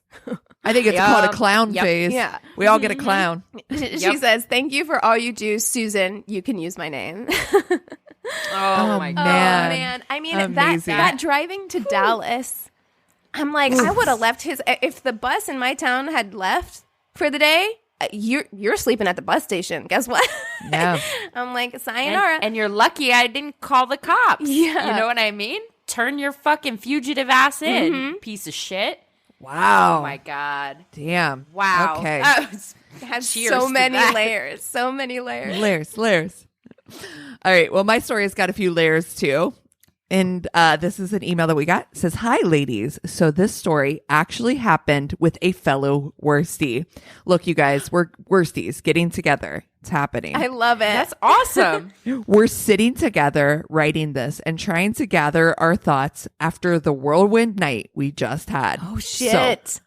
I think it's called a clown Yep. phase. Yeah. We all get a clown. She says, "Thank you for all you do, Susan. You can use my name." Oh my man. God. Oh man, I mean Amazing. that driving to Dallas, I'm like, I would have left his. If the bus in my town had left for the day, you're sleeping at the bus station. Guess what? Yeah. I'm like, sayonara. And you're lucky I didn't call the cops. Yeah. You know what I mean? Turn your fucking fugitive ass in, piece of shit. Wow. Oh my God. Damn. Wow. Okay. That was- It has Cheers so to many that. layers. So many layers. Layers. All right. Well, my story has got a few layers too. And this is an email that we got. It says, "Hi, ladies. So this story actually happened with a fellow worstie. Look, you guys, we're worsties getting together. It's happening. I love it. That's awesome. We're sitting together writing this and trying to gather our thoughts after the whirlwind night we just had. oh shit. So,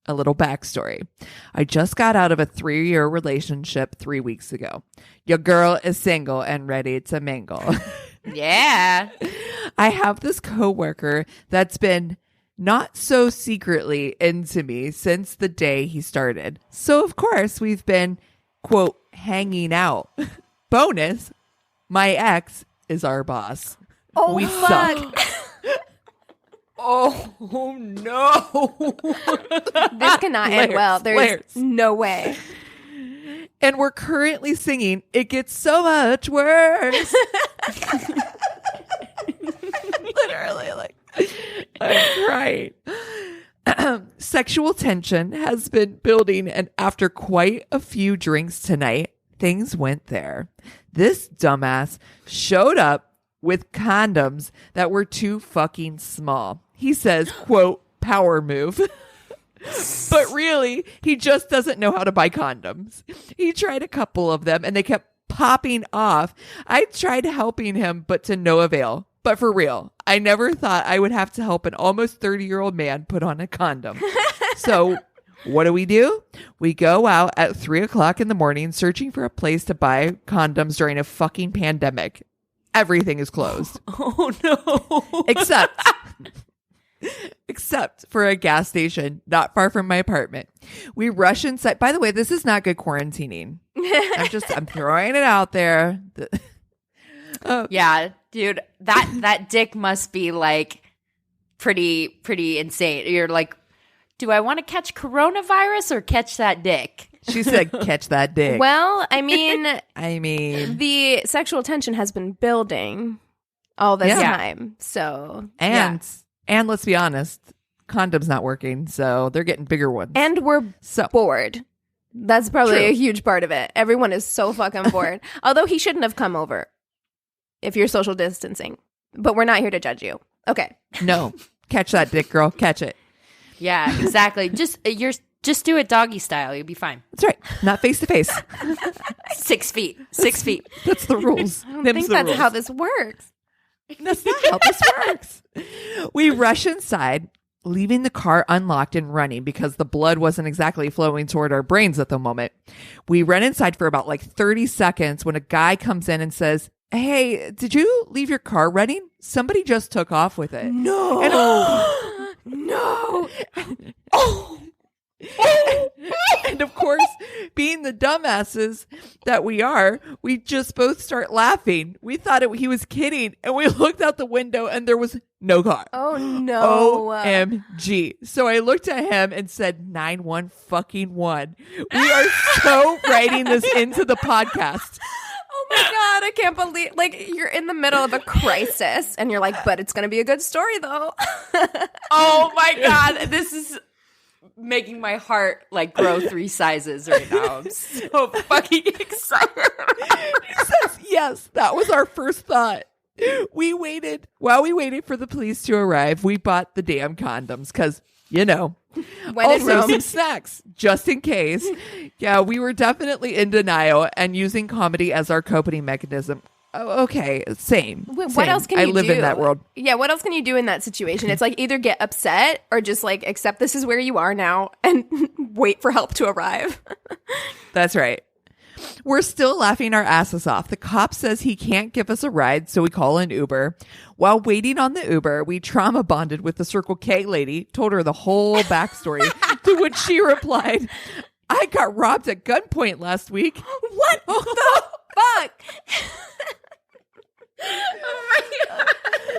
a little backstory. I just got out of a 3-year relationship 3 weeks ago. Your girl is single and ready to mingle. Yeah. I have this coworker that's been not so secretly into me since the day he started. So, of course, we've been, quote, hanging out. Bonus, my ex is our boss. Oh we fuck. suck. Oh no. This cannot end Layers, well. There's layers. no way. And we're currently singing It Gets So Much Worse. Literally, like, I'm crying. Sexual tension has been building, and after quite a few drinks tonight, things went there. This dumbass showed up with condoms that were too fucking small. He says, quote, power move. But really, he just doesn't know how to buy condoms. He tried a couple of them and they kept popping off. I tried helping him, but to no avail. But for real, I never thought I would have to help an almost 30-year-old man put on a condom. So what do? We go out at 3:00 in the morning searching for a place to buy condoms during a fucking pandemic. Everything is closed. Oh no. Except for a gas station not far from my apartment. We rush inside. By the way, this is not good quarantining. I'm throwing it out there. Yeah, dude, that dick must be like pretty insane. You're like, do I want to catch coronavirus or catch that dick? She said, catch that dick. Well, I mean, I mean, the sexual tension has been building. all this Yeah. time. So And let's be honest, condoms not working, so they're getting bigger ones. and we're So bored. That's probably True. a huge part of it. Everyone is so fucking bored. Although he shouldn't have come over if you're social distancing. But we're not here to judge you. Okay. no, catch that dick, girl, catch it. Yeah, exactly. Just do it doggy style. You'll be fine. That's right, not face to face. 6 feet. 6 feet. That's the rules. I don't think that's how this works. That's not how this works. We rush inside, leaving the car unlocked and running because the blood wasn't exactly flowing toward our brains at the moment. We run inside for about 30 seconds when a guy comes in and says, "Hey, did you leave your car running? Somebody just took off with it." No. And, No. and of course, being the dumbasses that we are, we just both start laughing. We thought he was kidding, and we looked out the window and there was no car. Oh no. OMG. So I looked at him and said 911. We are so writing this into the podcast. Oh my God, I can't believe, you're in the middle of a crisis and you're like, but it's going to be a good story though. Oh my God. This is making my heart grow 3 sizes right now. I'm so fucking excited. He says, yes, that was our first thought. While we waited for the police to arrive, we bought the damn condoms because, When in also Rome. some snacks, just in case. Yeah, we were definitely in denial and using comedy as our coping mechanism. Oh, okay, same. What same. else can you do? I live in that world. Yeah, what else can you do in that situation? It's either get upset or just accept this is where you are now and wait for help to arrive. That's right. We're still laughing our asses off. The cop says he can't give us a ride, so we call an Uber. While waiting on the Uber, we trauma bonded with the Circle K lady, told her the whole backstory, to which she replied, "I got robbed at gunpoint last week." What the fuck?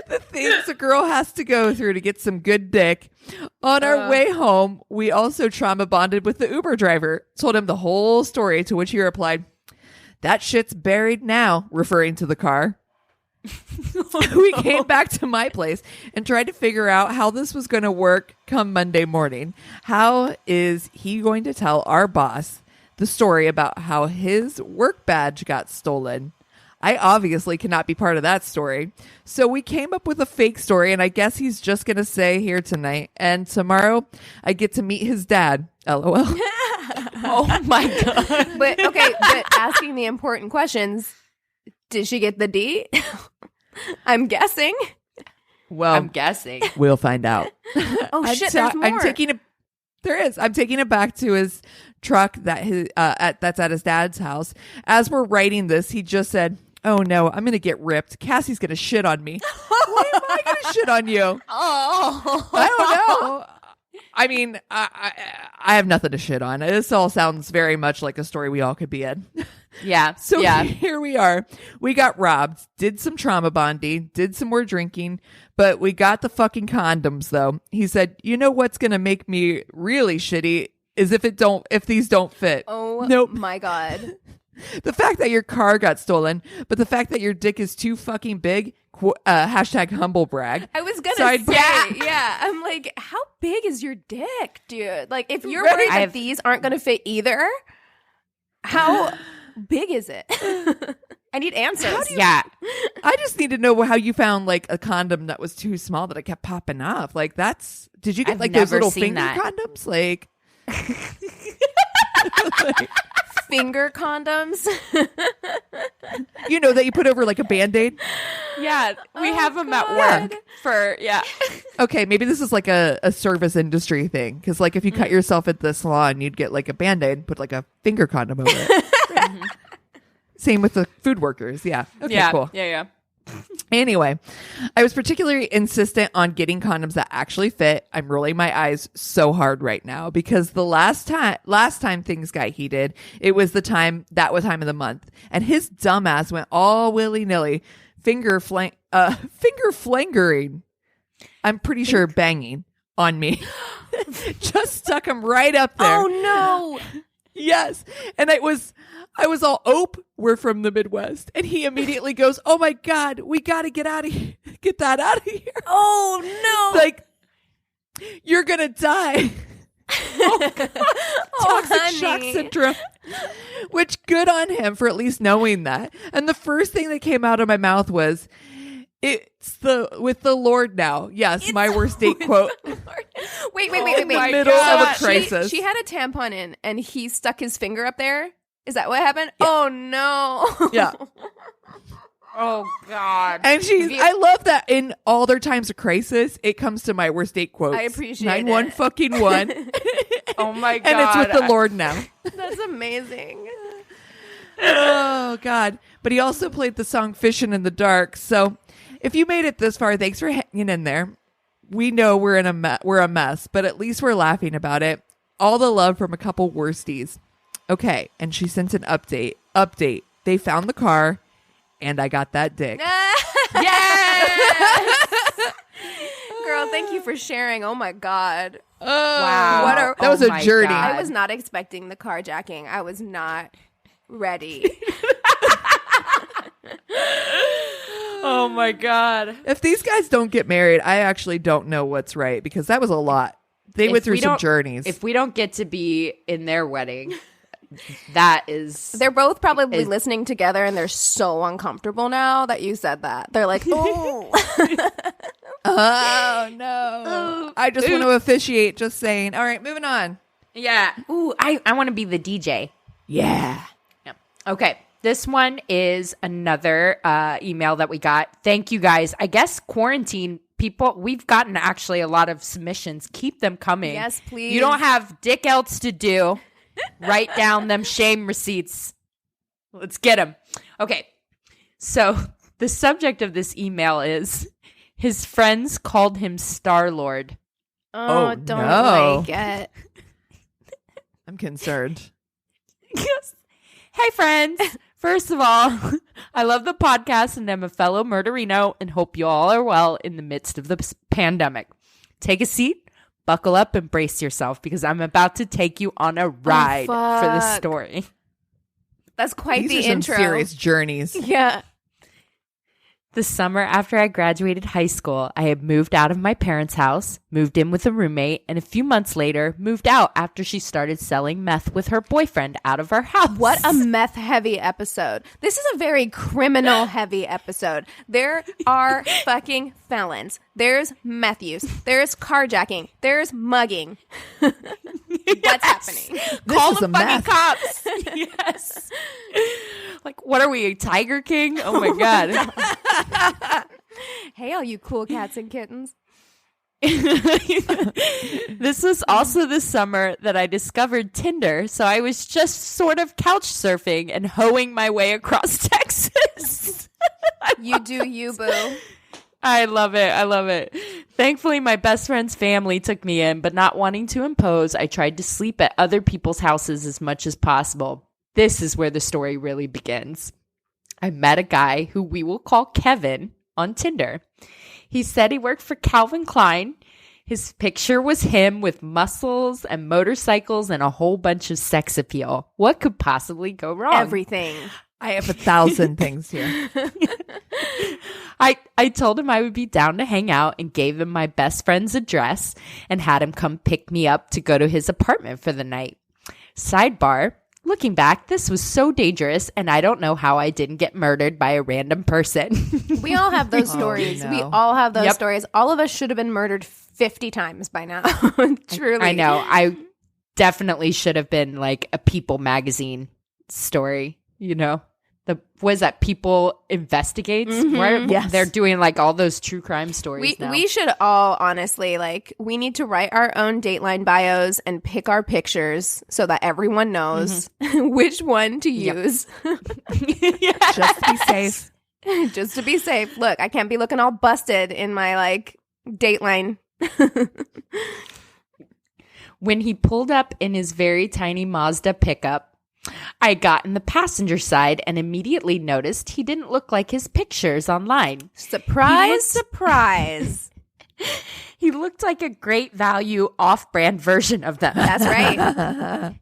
The things a girl has to go through to get some good dick. On our way home, we also trauma bonded with the Uber driver, told him the whole story, to which he replied, "That shit's buried now," referring to the car. We came back to my place and tried to figure out how this was going to work come Monday morning. How is he going to tell our boss the story about how his work badge got stolen? I obviously cannot be part of that story. So we came up with a fake story, and I guess he's just going to say here tonight. And tomorrow I get to meet his dad. LOL. Oh my God. But asking the important questions, did she get the D? I'm guessing. Well, I'm guessing. we'll find out. Oh shit, there's more. I'm taking it back to his truck that's at his dad's house. As we're writing this, he just said, "Oh no, I'm going to get ripped. Cassie's going to shit on me." Why am I going to shit on you? Oh. I don't know. I mean, I have nothing to shit on. This all sounds very much like a story we all could be in. Yeah. So yeah. here we are. We got robbed, did some trauma bonding, did some more drinking, but we got the fucking condoms though. He said, "You know what's going to make me really shitty is if these don't fit." Oh nope. my God. The fact that your car got stolen, but the fact that your dick is too fucking big, hashtag humble brag. I was gonna Side- say, yeah. I'm like, how big is your dick, dude? If you're Right? worried that these aren't gonna fit either, how big is it? I need answers. Yeah. I just need to know how you found a condom that was too small that it kept popping off. Did you get I've those never little seen finger that. condoms? Finger condoms. That you put over a Band-Aid? Yeah. We have them at God. work for, yeah. Okay, maybe this is a service industry thing. Because if you cut yourself at the salon, you'd get a Band-Aid, put a finger condom over it. Same with the food workers. Yeah. Okay, yeah. cool. Yeah. Anyway, I was particularly insistent on getting condoms that actually fit. I'm rolling my eyes so hard right now because the last time things got heated, it was that time of the month, and his dumbass went all willy-nilly finger flangering. I'm pretty sure banging on me. Just stuck him right up there. Oh no. Yes. And I was all, "Ope, we're from the Midwest. And he immediately goes, oh my God, we got to get out of here. Get that out of here. Oh, no. Like, you're going to die. Toxic shock honey. syndrome. Which, good on him for at least knowing that. And the first thing that came out of my mouth was, it's with the Lord now. Yes, my worst date quote. Wait. my middle of a crisis. She had a tampon in and he stuck his finger up there. Is that what happened? Yeah. Oh, no. Yeah. Oh, God. And I love that in all their times of crisis, it comes to my worst date quotes. I appreciate 9-1 it. fucking 1. Oh, my God. And it's with the Lord now. That's amazing. Oh, God. But he also played the song Fishing in the Dark. So if you made it this far, thanks for hanging in there. We know we're a mess, but at least we're laughing about it. All the love from a couple worsties. Okay, and she sent an update. They found the car, and I got that dick. Yes! Girl, thank you for sharing. Oh, my God. Wow. That was a my journey. God. I was not expecting the carjacking. I was not ready. Oh, my God. If these guys don't get married, I actually don't know what's right, because that was a lot. They went through some journeys. If we don't get to be in their wedding, that is... They're both probably listening together and they're so uncomfortable now that you said that. They're like, oh. Oh, no. I just want to officiate, just saying. All right, moving on. Yeah. Ooh, I want to be the DJ. Yeah. Yep. Okay. This one is another email that we got. Thank you, guys. I guess quarantine people, we've gotten actually a lot of submissions. Keep them coming. Yes, please. You don't have dick else to do. Write down them shame receipts. Let's get them. Okay. So the subject of this email is his friends called him Starlord. Oh, don't no. like it. I'm concerned. Yes. Hey, friends. First of all, I love the podcast and I'm a fellow murderino and hope you all are well in the midst of the pandemic. Take a seat, buckle up, and brace yourself because I'm about to take you on a ride for this story. That's quite These the are some intro. serious journeys. Yeah. The summer after I graduated high school, I had moved out of my parents' house, moved in with a roommate, and a few months later, moved out after she started selling meth with her boyfriend out of our house. What a meth heavy episode. This is a very criminal heavy episode. There are fucking felons. There's meth use. There's carjacking. There's mugging. What's happening? Call is the a fucking meth. cops. Yes. Like, what are we, a Tiger King? Oh, my God. Hey, all you cool cats and kittens. This was also the summer that I discovered Tinder, so I was just sort of couch surfing and hoeing my way across Texas. You do you, boo. I love it. I love it. Thankfully, my best friend's family took me in, but not wanting to impose, I tried to sleep at other people's houses as much as possible. This is where the story really begins. I met a guy who we will call Kevin on Tinder. He said he worked for Calvin Klein. His picture was him with muscles and motorcycles and a whole bunch of sex appeal. What could possibly go wrong? Everything. I have 1,000 things here. I told him I would be down to hang out and gave him my best friend's address and had him come pick me up to go to his apartment for the night. Sidebar, looking back, this was so dangerous and I don't know how I didn't get murdered by a random person. We all have those stories. no. We all have those Yep. stories. All of us should have been murdered 50 times by now. Truly. I know. I definitely should have been like a People magazine story, you know? Was that People Investigates? Right? Yes. They're doing like all those true crime stories now. We should all honestly, like, we need to write our own Dateline bios and pick our pictures so that everyone knows which one to use. Just be safe. Just to be safe. Look, I can't be looking all busted in my like Dateline. When he pulled up in his very tiny Mazda pickup, I got in the passenger side and immediately noticed he didn't look like his pictures online. Surprise, surprise. He looked like a great value off-brand version of them. That's right.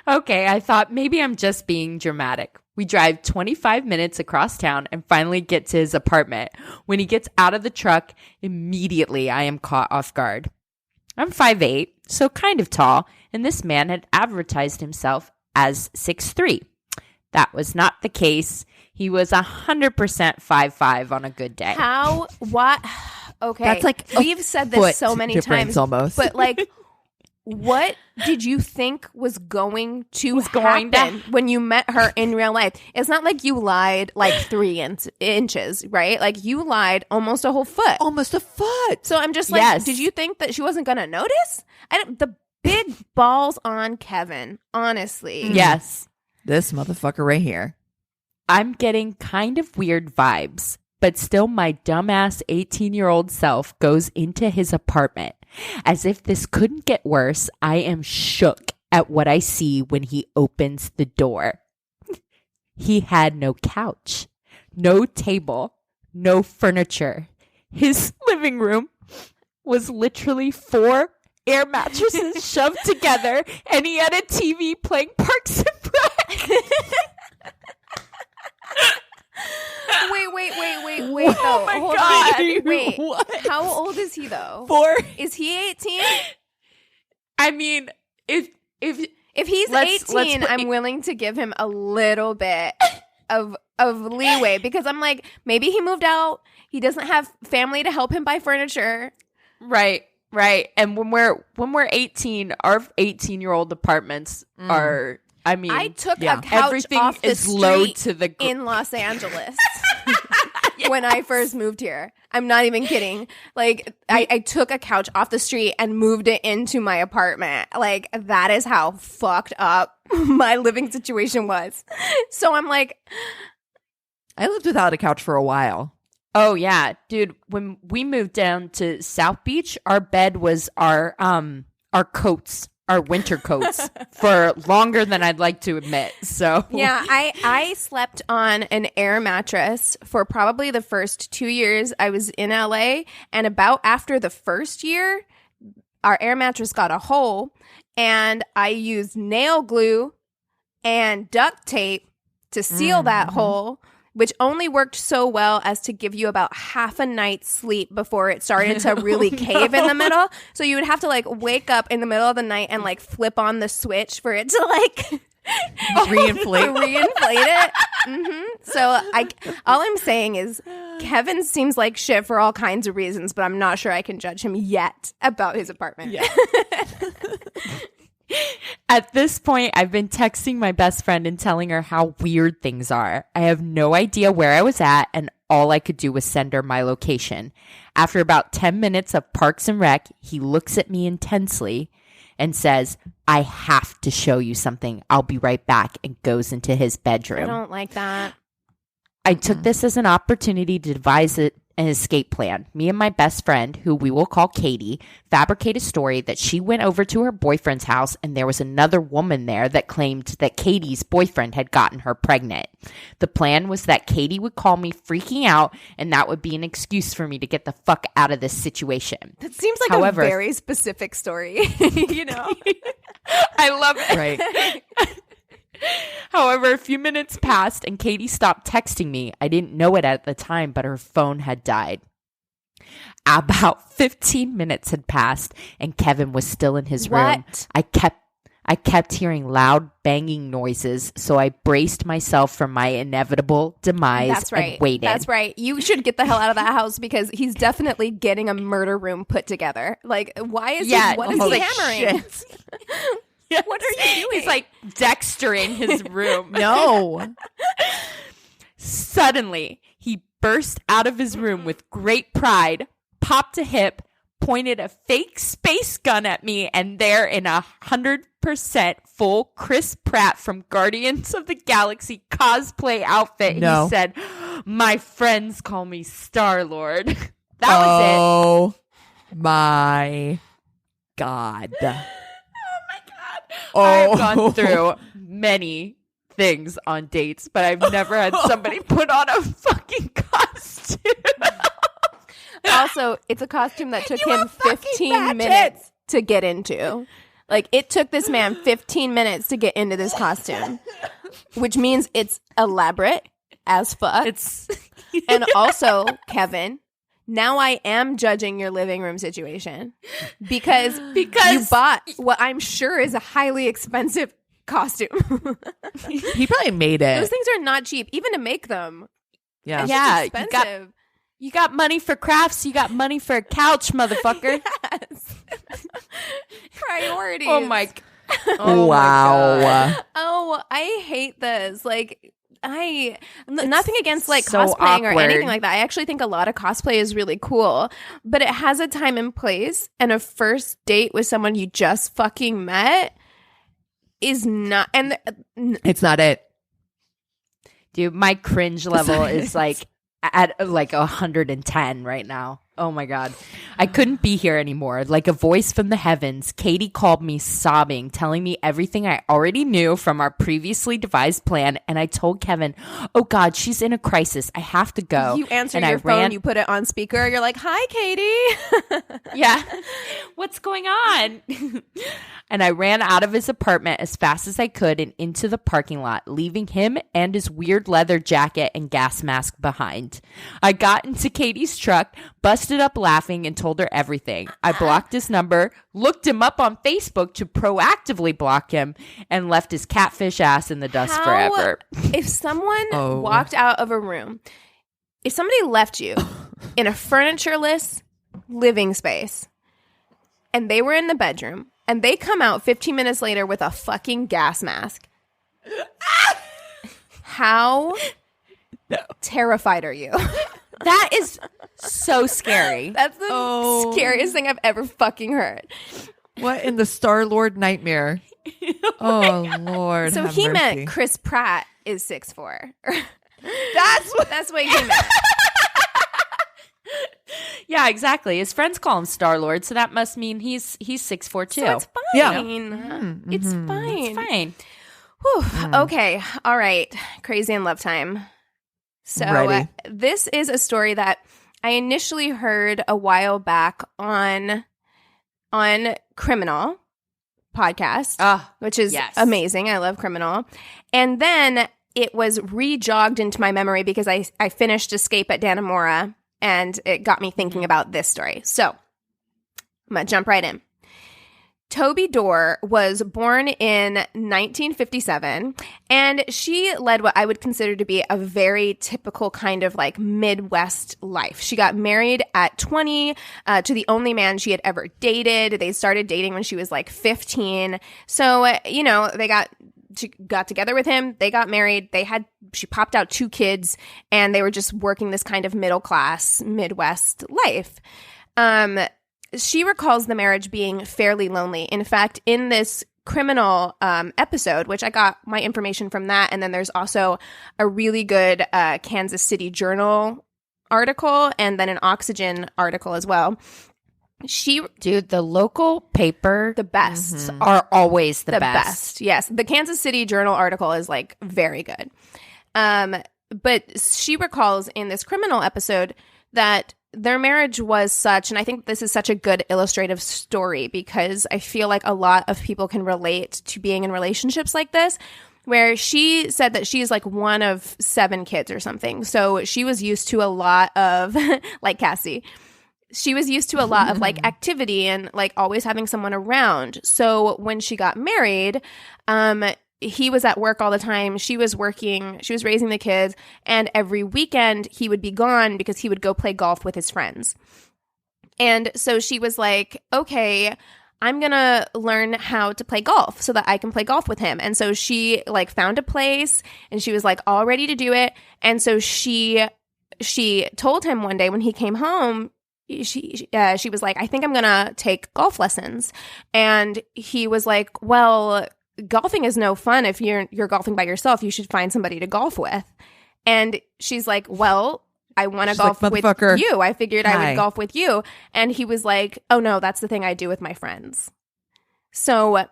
Okay, I thought maybe I'm just being dramatic. We drive 25 minutes across town and finally get to his apartment. When he gets out of the truck, immediately I am caught off guard. I'm 5'8", so kind of tall, and this man had advertised himself as 6'3". That was not the case. He was 100% 5'5" on a good day. How? What? Okay. That's like we've said this so many difference times. almost. But like, what did you think was going to happen when you met her in real life? It's not like you lied like 3 inches, right? Like you lied almost a whole foot. Almost a foot. So I'm just like, Yes. did you think that she wasn't going to notice? The big balls on Kevin, honestly. Yes. This motherfucker right here. I'm getting kind of weird vibes, but still my dumbass 18-year-old self goes into his apartment. As if this couldn't get worse, I am shook at what I see when he opens the door. He had no couch, no table, no furniture. His living room was literally 4 air mattresses shoved together, and he had a TV playing Parks and Rec. Wait, though. my Hold God. on. Wait. What? How old is he, though? 4. Is he 18? I mean, if If he's Let's 18, put- I'm willing to give him a little bit of leeway because I'm like, maybe he moved out. He doesn't have family to help him buy furniture. right. And when we're 18, our 18-year-old apartments are, I mean, I took yeah. a couch everything off the is street low to the in Los Angeles when I first moved here. I'm not even kidding. Like, I took a couch off the street and moved it into my apartment. Like, that is how fucked up my living situation was. So I'm like, I lived without a couch for a while. Oh yeah, dude. When we moved down to South Beach, our bed was our coats, our winter coats, for longer than I'd like to admit. So yeah, I slept on an air mattress for probably the first 2 years I was in LA, and about after the first year, our air mattress got a hole, and I used nail glue and duct tape to seal that hole, which only worked so well as to give you about half a night's sleep before it started to really cave in the middle. So you would have to like wake up in the middle of the night and like flip on the switch for it to like reinflate it. So all I'm saying is Kevin seems like shit for all kinds of reasons, but I'm not sure I can judge him yet about his apartment. Yeah. at this point, I've been texting my best friend and telling her how weird things are. I have no idea where I was at, and all I could do was send her my location. After about 10 minutes of Parks and Rec, he looks at me intensely and says, I have to show you something. I'll be right back, and goes into his bedroom. I don't like that. I took this as an opportunity to devise an escape plan. Me and my best friend, who we will call Katie, fabricate a story that she went over to her boyfriend's house and there was another woman there that claimed that Katie's boyfriend had gotten her pregnant. The plan was that Katie would call me freaking out, and that would be an excuse for me to get the fuck out of this situation. That seems like However, a very specific story, you know? I love it. Right. However, a few minutes passed and Katie stopped texting me. I didn't know it at the time, but her phone had died. About 15 minutes had passed and Kevin was still in his room. I kept hearing loud banging noises, so I braced myself for my inevitable demise. That's right. And waited. That's right. You should get the hell out of that house because he's definitely getting a murder room put together. Like, why is he hammering? Yes. What are you doing? He's like Dexter in his room. No. Suddenly, he burst out of his room with great pride, popped a hip, pointed a fake space gun at me, and there in 100% full Chris Pratt from Guardians of the Galaxy cosplay outfit, he said, my friends call me Starlord. That was it. Oh my God. I've gone through many things on dates, but I've never had somebody put on a fucking costume. Also, it's a costume that took him 15 minutes to get into. Like, it took this man 15 minutes to get into this costume, which means it's elaborate as fuck. And also, Kevin, now I am judging your living room situation because you bought what I'm sure is a highly expensive costume. He probably made it. Those things are not cheap, even to make them. Yeah. It's Yeah, expensive. You got money for crafts. You got money for a couch, motherfucker. Yes. Priorities. Oh my Wow. God. Oh, I hate this. Like, nothing against like so cosplaying or awkward. anything like that. I actually think a lot of cosplay is really cool, but it has a time and place, and a first date with someone you just fucking met is not. And It's not it. Dude, my cringe level is like at like 110 right now. Oh my God. I couldn't be here anymore. Like a voice from the heavens, Katie called me sobbing, telling me everything I already knew from our previously devised plan. And I told Kevin, oh God, she's in a crisis. I have to go. you answer And your I phone, ran- you put it on speaker, you're like, "Hi, Katie." Yeah. What's going on? And I ran out of his apartment as fast as I could and into the parking lot, leaving him and his weird leather jacket and gas mask behind. I got into Katie's truck, busted up laughing, and told her everything. I blocked his number, looked him up on Facebook to proactively block him, and left his catfish ass in the dust forever. If someone walked out of a room, if somebody left you in a furnitureless living space and they were in the bedroom and they come out 15 minutes later with a fucking gas mask, how terrified are you? That is so scary. That's the scariest thing I've ever fucking heard. What in the Starlord nightmare? Oh, Lord. So have he mercy. meant Chris Pratt is 6'4". That's what he meant. Yeah, exactly. His friends call him Starlord, so that must mean he's 6'4" too. So it's fine. Yeah. It's fine. It's fine. Whew. Okay. All right. Crazy in Love time. So Ready. this is a story that I initially heard a while back on Criminal podcast, which is yes. amazing. I love Criminal. And then it was re-jogged into my memory because I finished Escape at Dannemora, and it got me thinking about this story. So I'm going to jump right in. Toby Dorr was born in 1957, and she led what I would consider to be a very typical kind of like Midwest life. She got married at 20 to the only man she had ever dated. They started dating when she was like 15. So, she got together with him. They got married. She popped out 2 kids, and they were just working this kind of middle class Midwest life. She recalls the marriage being fairly lonely. In fact, in this Criminal episode, which I got my information from that, and then there's also a really good Kansas City Journal article and then an Oxygen article as well. Dude, the local paper, The best. are always the The best. best. Yes. The Kansas City Journal article is like very good. But she recalls in this Criminal episode that their marriage was such, and I think this is such a good illustrative story because I feel like a lot of people can relate to being in relationships like this, where she said that she's like one of 7 kids or something. So she was used to a lot of, like Cassie, she was used to a lot of like activity and like always having someone around. So when she got married, he was at work all the time. She was working. She was raising the kids. And every weekend he would be gone because he would go play golf with his friends. And so she was like, okay, I'm going to learn how to play golf so that I can play golf with him. And so she like found a place and she was like all ready to do it. And so she told him one day when he came home, she was like, I think I'm going to take golf lessons. And he was like, well, golfing is no fun if you're golfing by yourself. You should find somebody to golf with. And she's like, well, I want to golf like, with "Motherfucker, you. I figured I hi." would golf with you. And he was like, oh no, that's the thing I do with my friends. So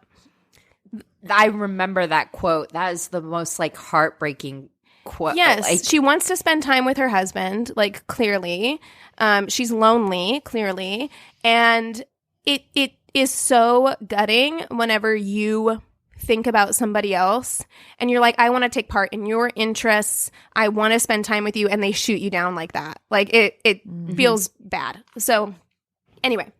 I remember that quote. That is the most like heartbreaking quote. yes, Like, she wants to spend time with her husband, like clearly. She's lonely, clearly. And is so gutting whenever you think about somebody else and you're like, I want to take part in your interests. I want to spend time with you. And they shoot you down like that. Like it feels bad. So anyway,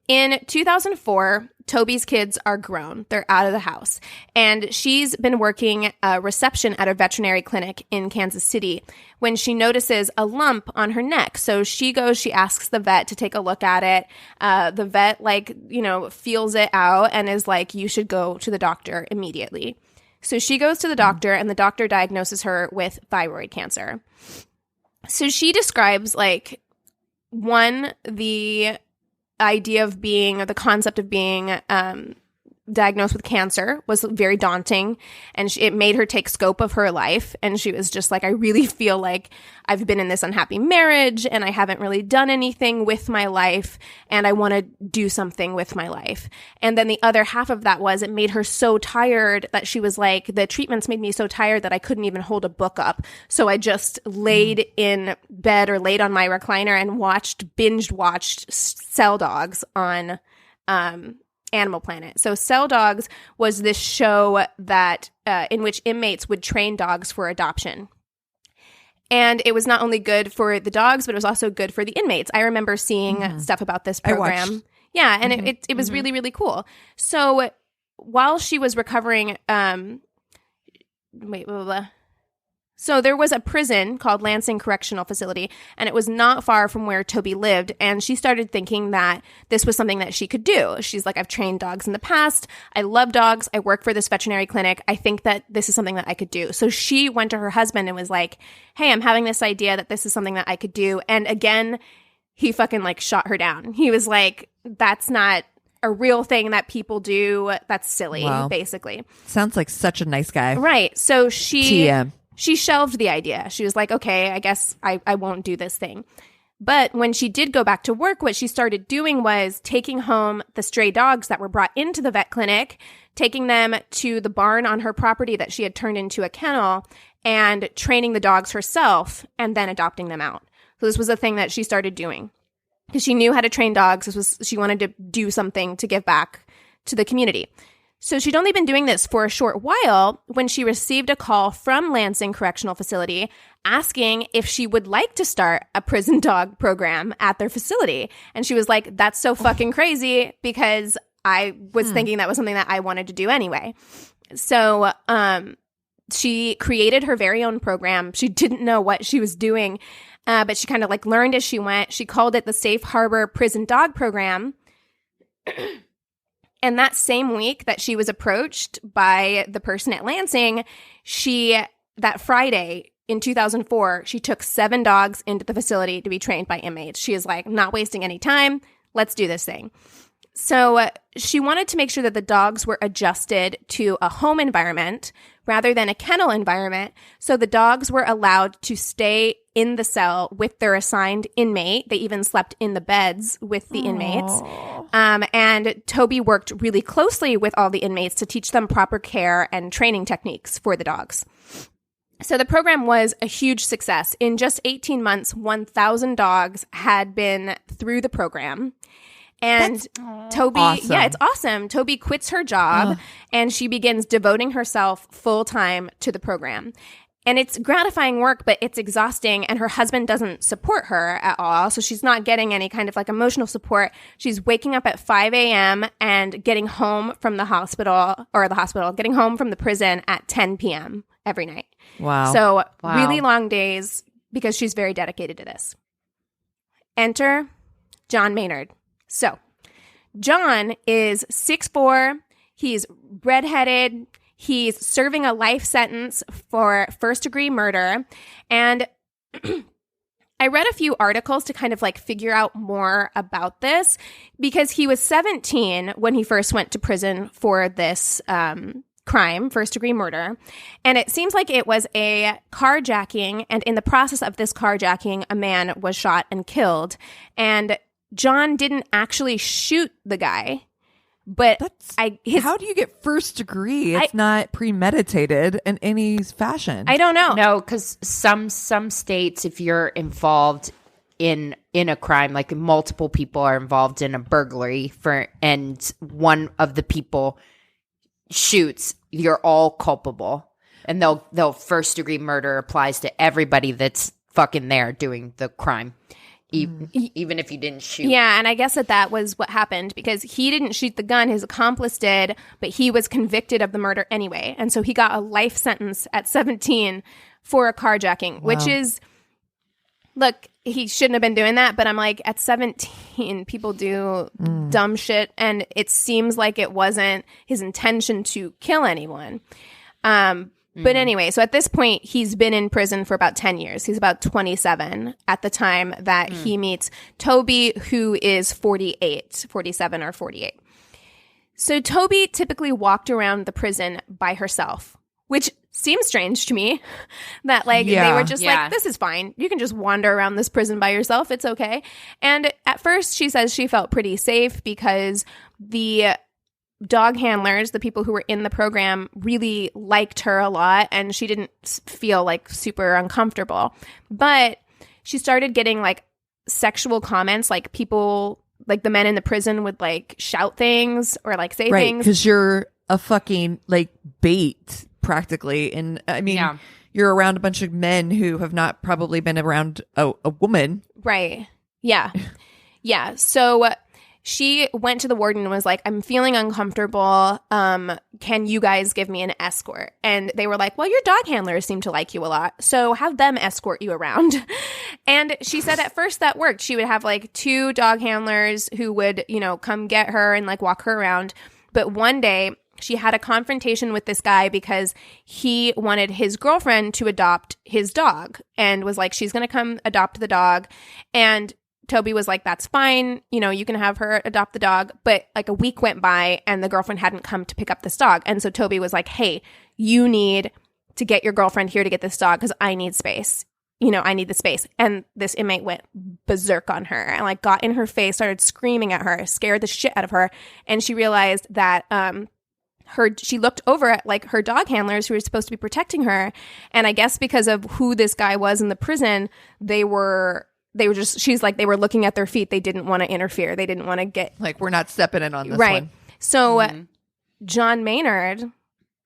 in 2004, Toby's kids are grown. They're out of the house. And she's been working a reception at a veterinary clinic in Kansas City when she notices a lump on her neck. So she asks the vet to take a look at it. The vet, feels it out and is like, you should go to the doctor immediately. So she goes to the doctor and the doctor diagnoses her with thyroid cancer. So she describes the concept of being diagnosed with cancer was very daunting, and it made her take scope of her life. And she was just like, I really feel like I've been in this unhappy marriage and I haven't really done anything with my life, and I want to do something with my life. And then the other half of that was it made her so tired that she was like, the treatments made me so tired that I couldn't even hold a book up. So I just laid in bed or laid on my recliner and binge watched Cell Dogs on Animal Planet. So Cell Dogs was this show that in which inmates would train dogs for adoption. And it was not only good for the dogs, but it was also good for the inmates. I remember seeing stuff about this program. Yeah, and it was really, really cool. So while she was recovering, So there was a prison called Lansing Correctional Facility, and it was not far from where Toby lived. And she started thinking that this was something that she could do. She's like, I've trained dogs in the past. I love dogs. I work for this veterinary clinic. I think that this is something that I could do. So she went to her husband and was like, hey, I'm having this idea that this is something that I could do. And again, he fucking shot her down. He was like, that's not a real thing that people do. That's silly, basically. Sounds like such a nice guy. Right. So TM. She shelved the idea. She was like, okay, I guess I won't do this thing. But when she did go back to work, what she started doing was taking home the stray dogs that were brought into the vet clinic, taking them to the barn on her property that she had turned into a kennel, and training the dogs herself and then adopting them out. So this was a thing that she started doing because she knew how to train dogs. She wanted to do something to give back to the community. So she'd only been doing this for a short while when she received a call from Lansing Correctional Facility asking if she would like to start a prison dog program at their facility. And she was like, that's so fucking crazy, because I was thinking that was something that I wanted to do anyway. So she created her very own program. She didn't know what she was doing, but she kind of learned as she went. She called it the Safe Harbor Prison Dog Program. And that same week that she was approached by the person at Lansing, that Friday in 2004, she took 7 dogs into the facility to be trained by inmates. She is like, not wasting any time. Let's do this thing. So she wanted to make sure that the dogs were adjusted to a home environment rather than a kennel environment. So the dogs were allowed to stay in the cell with their assigned inmate. They even slept in the beds with the inmates. And Toby worked really closely with all the inmates to teach them proper care and training techniques for the dogs. So the program was a huge success. In just 18 months, 1,000 dogs had been through the program. And Toby, awesome. Yeah, it's awesome. Toby quits her job and she begins devoting herself full time to the program. And it's gratifying work, but it's exhausting. And her husband doesn't support her at all. So she's not getting any kind of emotional support. She's waking up at 5 a.m. and getting home from getting home from the prison at 10 p.m. every night. Wow. So really long days because she's very dedicated to this. Enter John Maynard. So, John is 6'4". He's redheaded. He's serving a life sentence for first-degree murder. And I read a few articles to kind of figure out more about this because he was 17 when he first went to prison for this crime, first-degree murder. And it seems like it was a carjacking. And in the process of this carjacking, a man was shot and killed. And John didn't actually shoot the guy, but how do you get first degree? It's not premeditated in any fashion. I don't know. No, because some states, if you're involved in a crime, like multiple people are involved in a burglary and one of the people shoots, you're all culpable. And they'll first degree murder applies to everybody that's fucking there doing the crime. Even if you didn't shoot. Yeah, and I guess that was what happened because he didn't shoot the gun, his accomplice did, but he was convicted of the murder anyway. And so he got a life sentence at 17 for a carjacking, which is, look, he shouldn't have been doing that, but I'm like, at 17, people do dumb shit, and it seems like it wasn't his intention to kill anyone. But anyway, so at this point, he's been in prison for about 10 years. He's about 27 at the time that he meets Toby, who is 47 or 48. So Toby typically walked around the prison by herself, which seems strange to me that they were just like, this is fine. You can just wander around this prison by yourself. It's okay. And at first she says she felt pretty safe because the dog handlers, the people who were in the program, really liked her a lot and she didn't feel like super uncomfortable. But she started getting like sexual comments, like people, like the men in the prison would like shout things or like say things. Because you're a fucking like bait practically. And I mean, you're around a bunch of men who have not probably been around a woman. Right. Yeah. Yeah. So she went to the warden and was like, I'm feeling uncomfortable. Can you guys give me an escort? And they were like, well, your dog handlers seem to like you a lot, so have them escort you around. And she said at first that worked. She would have like 2 dog handlers who would, come get her and like walk her around. But one day she had a confrontation with this guy because he wanted his girlfriend to adopt his dog and was like, she's going to come adopt the dog. And Toby was like, that's fine. You can have her adopt the dog. But like a week went by and the girlfriend hadn't come to pick up this dog. And so Toby was like, hey, you need to get your girlfriend here to get this dog because I need space. I need the space. And this inmate went berserk on her and like got in her face, started screaming at her, scared the shit out of her. And she realized that she looked over at like her dog handlers who were supposed to be protecting her. And I guess because of who this guy was in the prison, they were looking at their feet. They didn't want to interfere. They didn't want to get like, we're not stepping in on this right. one. So John Maynard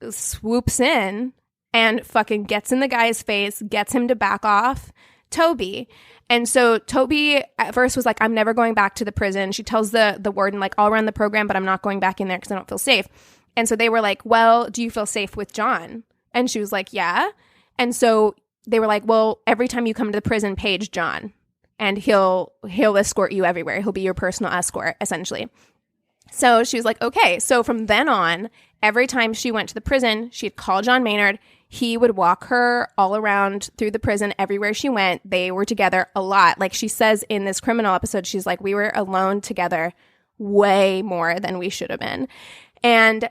swoops in and fucking gets in the guy's face, gets him to back off Toby. And so Toby at first was like, I'm never going back to the prison. She tells the warden, like, I'll run the program, but I'm not going back in there because I don't feel safe. And so they were like, well, do you feel safe with John? And she was like, yeah. And so they were like, well, every time you come to the prison, page John. And he'll escort you everywhere. He'll be your personal escort, essentially. So she was like, okay. So from then on, every time she went to the prison, she'd call John Maynard. He would walk her all around through the prison, everywhere she went. They were together a lot. Like she says in this criminal episode, she's like, we were alone together way more than we should have been. And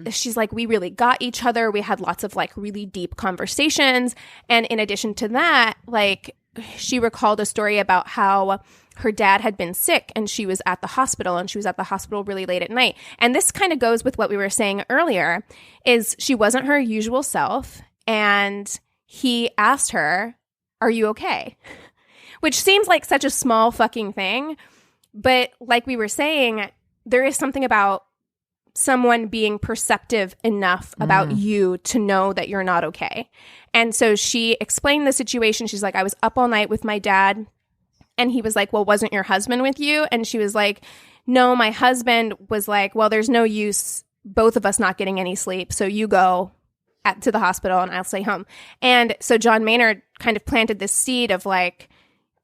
she's like, we really got each other. We had lots of like really deep conversations. And in addition to that, like, she recalled a story about how her dad had been sick and she was at the hospital and she was at the hospital really late at night. And this kind of goes with what we were saying earlier is she wasn't her usual self. And he asked her, are you okay? Which seems like such a small fucking thing. But like we were saying, there is something about someone being perceptive enough about you to know that you're not okay. And so she explained the situation. She's like, I was up all night with my dad. And he was like, well, wasn't your husband with you? And she was like, no, my husband was like, well, there's no use both of us not getting any sleep. So you go to the hospital and I'll stay home. And so John Maynard kind of planted this seed of like,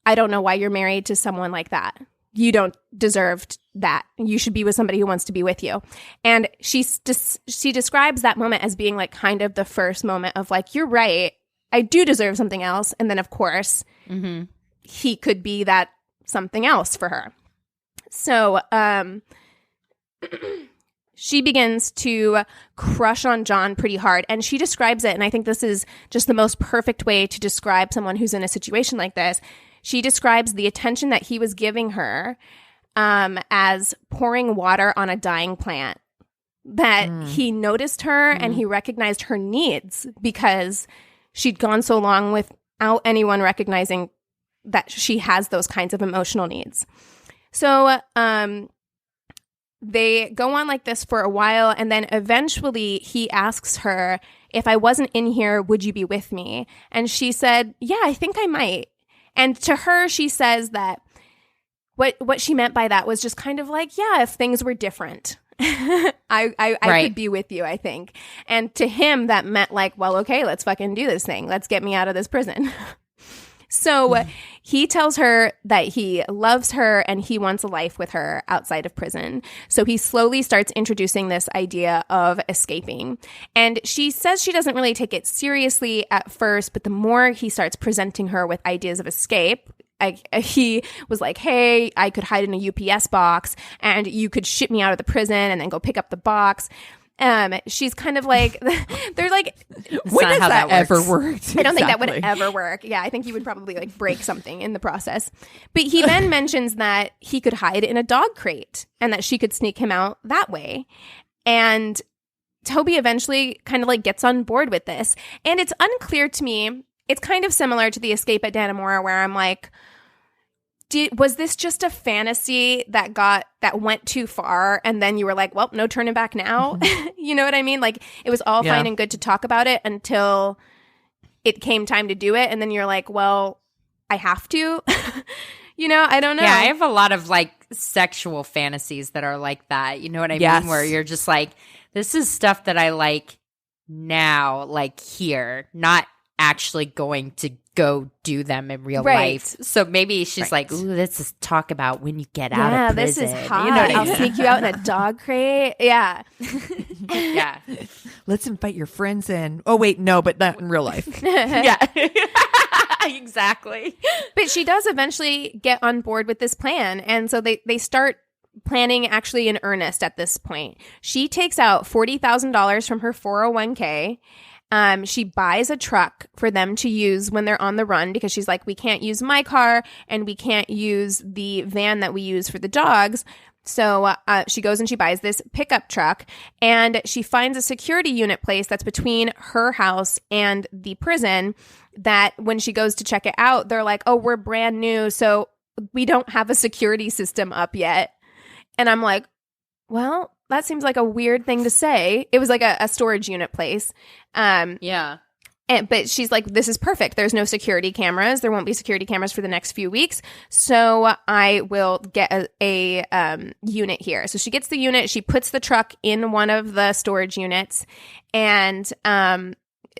I don't know why you're married to someone like that. You don't deserve that. You should be with somebody who wants to be with you. And she describes that moment as being like kind of the first moment of like, you're right. I do deserve something else. And then of course, he could be that something else for her. So she begins to crush on John pretty hard. And she describes it. And I think this is just the most perfect way to describe someone who's in a situation like this. She describes the attention that he was giving her as pouring water on a dying plant. That he noticed her and he recognized her needs because she'd gone so long without anyone recognizing that she has those kinds of emotional needs. So they go on like this for a while, and then eventually he asks her, if I wasn't in here, would you be with me? And she said, yeah, I think I might. And to her, she says that what she meant by that was just kind of like, yeah, if things were different, I could be with you, I think. And to him, that meant like, well, okay, let's fucking do this thing. Let's get me out of this prison. So he tells her that he loves her and he wants a life with her outside of prison. So he slowly starts introducing this idea of escaping. And she says she doesn't really take it seriously at first, but the more he starts presenting her with ideas of escape, he was like, hey, I could hide in a UPS box and you could ship me out of the prison and then go pick up the box. She's kind of like, they're like, when has that ever worked? I don't think that would ever work. Yeah, I think you would probably like break something in the process. But he then mentions that he could hide in a dog crate and that she could sneak him out that way. And Toby eventually kind of like gets on board with this. And it's unclear to me. It's kind of similar to the escape at Dannemora where I'm like, was this just a fantasy that went too far and then you were like, well, no turning back now? You know what I mean? Like it was all fine and good to talk about it until it came time to do it. And then you're like, well, I have to, you know, I don't know. Yeah, I have a lot of like sexual fantasies that are like that. You know what I mean? Where you're just like, this is stuff that I like now, like here, not actually going to go do them in real life. So maybe she's like, ooh, let's just talk about when you get out of prison. This is hot. You know what I mean? I'll sneak you out in a dog crate. Yeah. Yeah. Let's invite your friends in. Oh, wait, no, but not in real life. Yeah. Exactly. But she does eventually get on board with this plan. And so they start planning actually in earnest at this point. She takes out $40,000 from her 401k. She buys a truck for them to use when they're on the run because she's like, we can't use my car and we can't use the van that we use for the dogs. So she goes and she buys this pickup truck and she finds a security unit place that's between her house and the prison that when she goes to check it out, they're like, oh, we're brand new. So we don't have a security system up yet. And I'm like, well, that seems like a weird thing to say. It was like a storage unit place. Yeah. But she's like, this is perfect. There's no security cameras. There won't be security cameras for the next few weeks. So I will get a unit here. So she gets the unit. She puts the truck in one of the storage units. And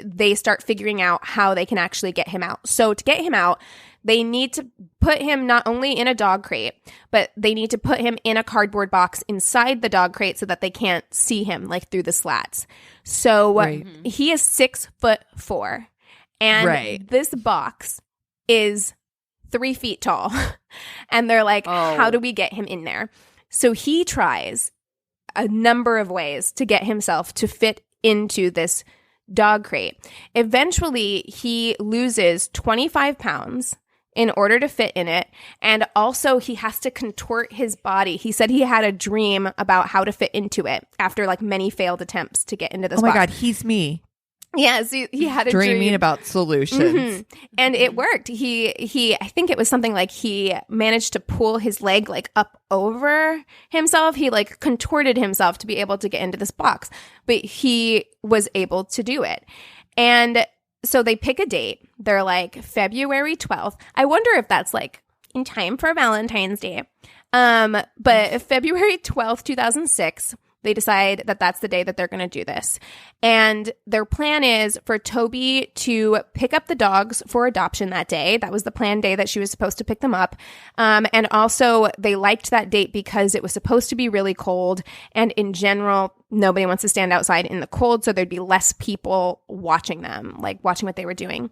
they start figuring out how they can actually get him out. So to get him out, they need to put him not only in a dog crate, but they need to put him in a cardboard box inside the dog crate so that they can't see him like through the slats. So he is 6'4", and this box is 3 feet tall. And they're like, how do we get him in there? So he tries a number of ways to get himself to fit into this dog crate. Eventually, he loses 25 pounds in order to fit in it. And also he has to contort his body. He said he had a dream about how to fit into it after like many failed attempts to get into this box. Oh my God, he's me. Yes, he had a dreaming dream about solutions. Mm-hmm. And it worked. He I think it was something like he managed to pull his leg like up over himself. He like contorted himself to be able to get into this box, but he was able to do it. And so they pick a date. They're like February 12th. I wonder if that's like in time for Valentine's Day. But February 12th, 2006, they decide that that's the day that they're going to do this. And their plan is for Toby to pick up the dogs for adoption that day. That was the planned day that she was supposed to pick them up. And also they liked that date because it was supposed to be really cold. And in general, nobody wants to stand outside in the cold. So there'd be less people watching them, like watching what they were doing.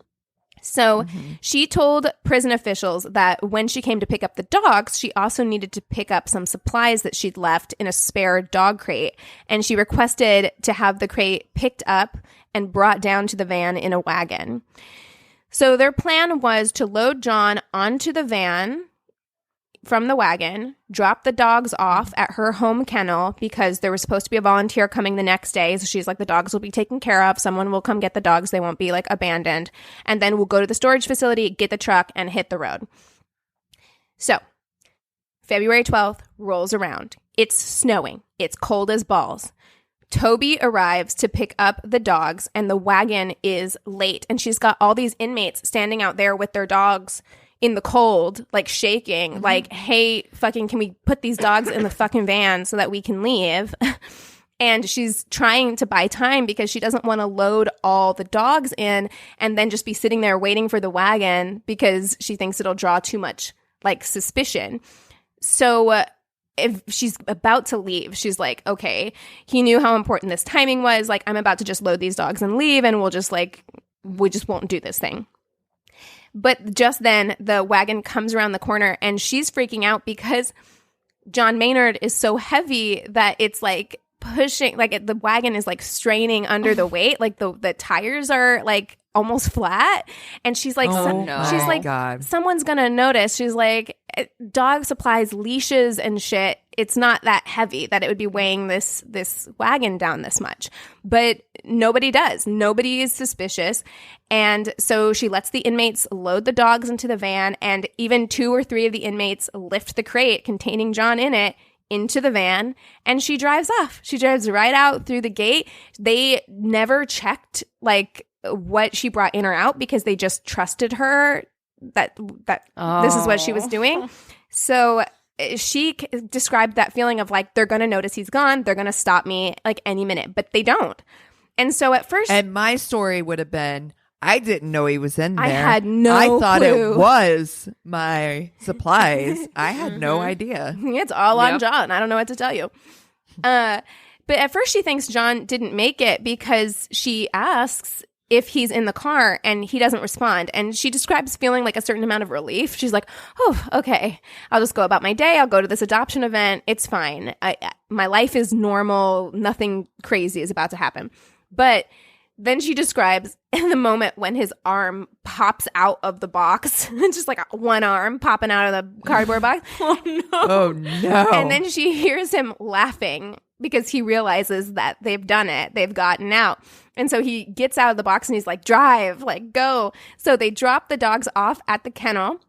So she told prison officials that when she came to pick up the dogs, she also needed to pick up some supplies that she'd left in a spare dog crate. And she requested to have the crate picked up and brought down to the van in a wagon. So their plan was to load John onto the van from the wagon, dropped the dogs off at her home kennel because there was supposed to be a volunteer coming the next day. So she's like, the dogs will be taken care of. Someone will come get the dogs. They won't be like abandoned. And then we'll go to the storage facility, get the truck, and hit the road. So February 12th rolls around. It's snowing. It's cold as balls. Toby arrives to pick up the dogs, and the wagon is late. And she's got all these inmates standing out there with their dogs in the cold, like shaking, like, hey, fucking, can we put these dogs in the fucking van so that we can leave? And she's trying to buy time because she doesn't want to load all the dogs in and then just be sitting there waiting for the wagon because she thinks it'll draw too much, like, suspicion. So if she's about to leave, she's like, okay, he knew how important this timing was. Like, I'm about to just load these dogs and leave, and we just won't do this thing. But just then, the wagon comes around the corner, and she's freaking out because John Maynard is so heavy that it's like pushing, like the wagon is like straining under the weight. Like the tires are like almost flat. And she's like, she's like, God, someone's going to notice. She's like, dog supplies, leashes and shit. It's not that heavy that it would be weighing this wagon down this much. But nobody does. Nobody is suspicious. And so she lets the inmates load the dogs into the van, and even 2 or 3 of the inmates lift the crate containing John in it into the van, and she drives off. She drives right out through the gate. They never checked like what she brought in or out because they just trusted her that this is what she was doing. So she described that feeling of like, they're going to notice he's gone. They're going to stop me like any minute, but they don't. And so at first, and my story would have been, I didn't know he was in there. I had no I thought clue. it was my supplies. I had no idea. It's all on John. I don't know what to tell you. But at first she thinks John didn't make it because she asks if he's in the car and he doesn't respond. And she describes feeling like a certain amount of relief. She's like, oh, okay, I'll just go about my day. I'll go to this adoption event. It's fine. My life is normal. Nothing crazy is about to happen. But then she describes in the moment when his arm pops out of the box, just like one arm popping out of the cardboard box. Oh, no. Oh, no. And then she hears him laughing because he realizes that they've done it. They've gotten out. And so he gets out of the box and he's like, drive, like, go. So they drop the dogs off at the kennel.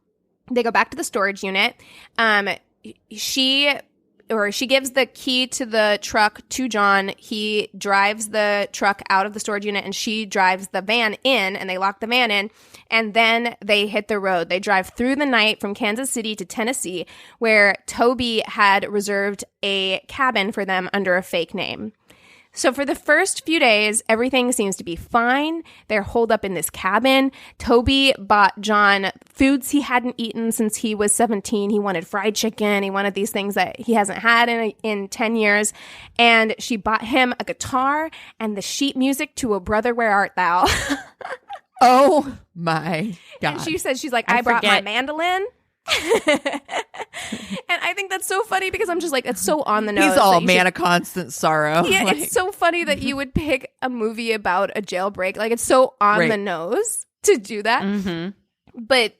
They go back to the storage unit. She gives the key to the truck to John. He drives the truck out of the storage unit, and she drives the van in, and they lock the van in, and then they hit the road. They drive through the night from Kansas City to Tennessee, where Toby had reserved a cabin for them under a fake name. So for the first few days, everything seems to be fine. They're holed up in this cabin. Toby bought John foods he hadn't eaten since he was 17. He wanted fried chicken. He wanted these things that he hasn't had in 10 years. And she bought him a guitar and the sheet music to A Brother, Where Art Thou? Oh my God. And she says, she's like, I brought my mandolin. And I think that's so funny because I'm just like, it's so on the nose. He's all man of constant sorrow. Yeah, like, it's so funny that you would pick a movie about a jailbreak. Like, it's so on the nose to do that. Mm-hmm. But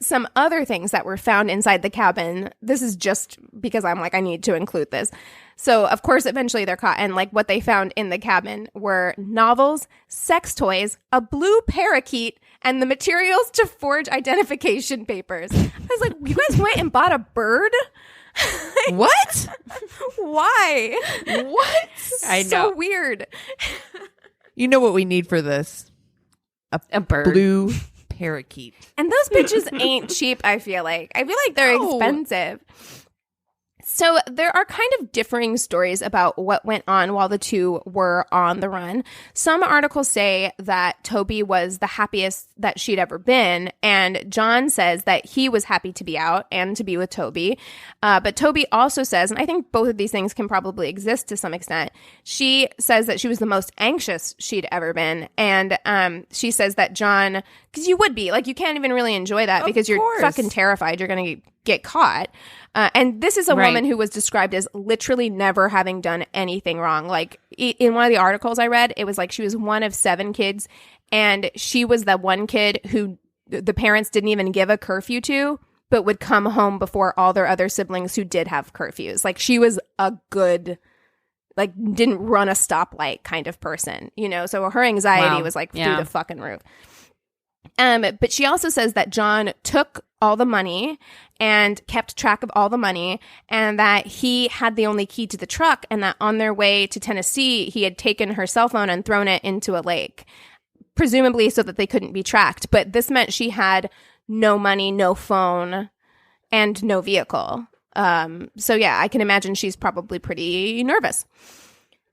some other things that were found inside the cabin, this is just because I'm like, I need to include this. So, of course, eventually they're caught. And like what they found in the cabin were novels, sex toys, a blue parakeet, and the materials to forge identification papers. I was like, you guys went and bought a bird? What? Why? What? I know. So weird. You know what we need for this? A bird. Blue parakeet. And those bitches ain't cheap, I feel like. I feel like they're expensive. So there are kind of differing stories about what went on while the two were on the run. Some articles say that Toby was the happiest that she'd ever been, and John says that he was happy to be out and to be with Toby. But Toby also says, and I think both of these things can probably exist to some extent, she says that she was the most anxious she'd ever been. And she says that John, because you would be, like, you can't even really enjoy that because you're fucking terrified you're going to get caught. And this is a woman who was described as literally never having done anything wrong. Like, in one of the articles I read, it was like she was one of 7 kids, and she was the one kid who the parents didn't even give a curfew to but would come home before all their other siblings who did have curfews. Like, she was a good, like, didn't run a stoplight kind of person, you know? So her anxiety was like through the fucking roof. But she also says that John took all the money and kept track of all the money, and that he had the only key to the truck, and that on their way to Tennessee, he had taken her cell phone and thrown it into a lake, presumably so that they couldn't be tracked. But this meant she had no money, no phone, and no vehicle. So yeah, I can imagine she's probably pretty nervous.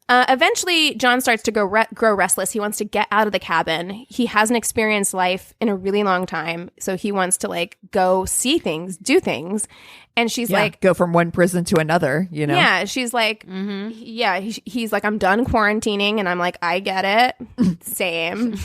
Eventually, John starts to grow restless. He wants to get out of the cabin. He hasn't experienced life in a really long time, so he wants to, like, go see things, do things. And she's like... go from one prison to another, you know? Yeah, she's like... Yeah, he's like, I'm done quarantining. And I'm like, I get it. Same.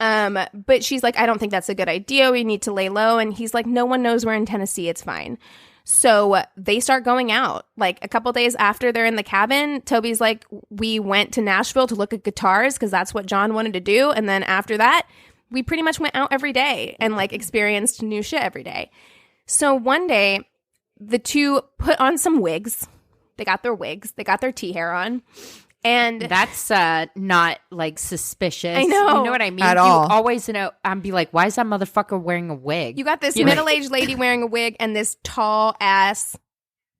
But she's like, I don't think that's a good idea. We need to lay low. And he's like, no one knows we're in Tennessee. It's fine. So they start going out. Like, a couple days after they're in the cabin, Toby's like, we went to Nashville to look at guitars because that's what John wanted to do. And then after that, we pretty much went out every day and, like, experienced new shit every day. So one day, the two put on some wigs. They got their wigs. They got their tea hair on. And that's not, like, suspicious. I know. You know what I mean? At you all. always know. I'd be like, why is that motherfucker wearing a wig? You got this middle-aged lady wearing a wig and this tall-ass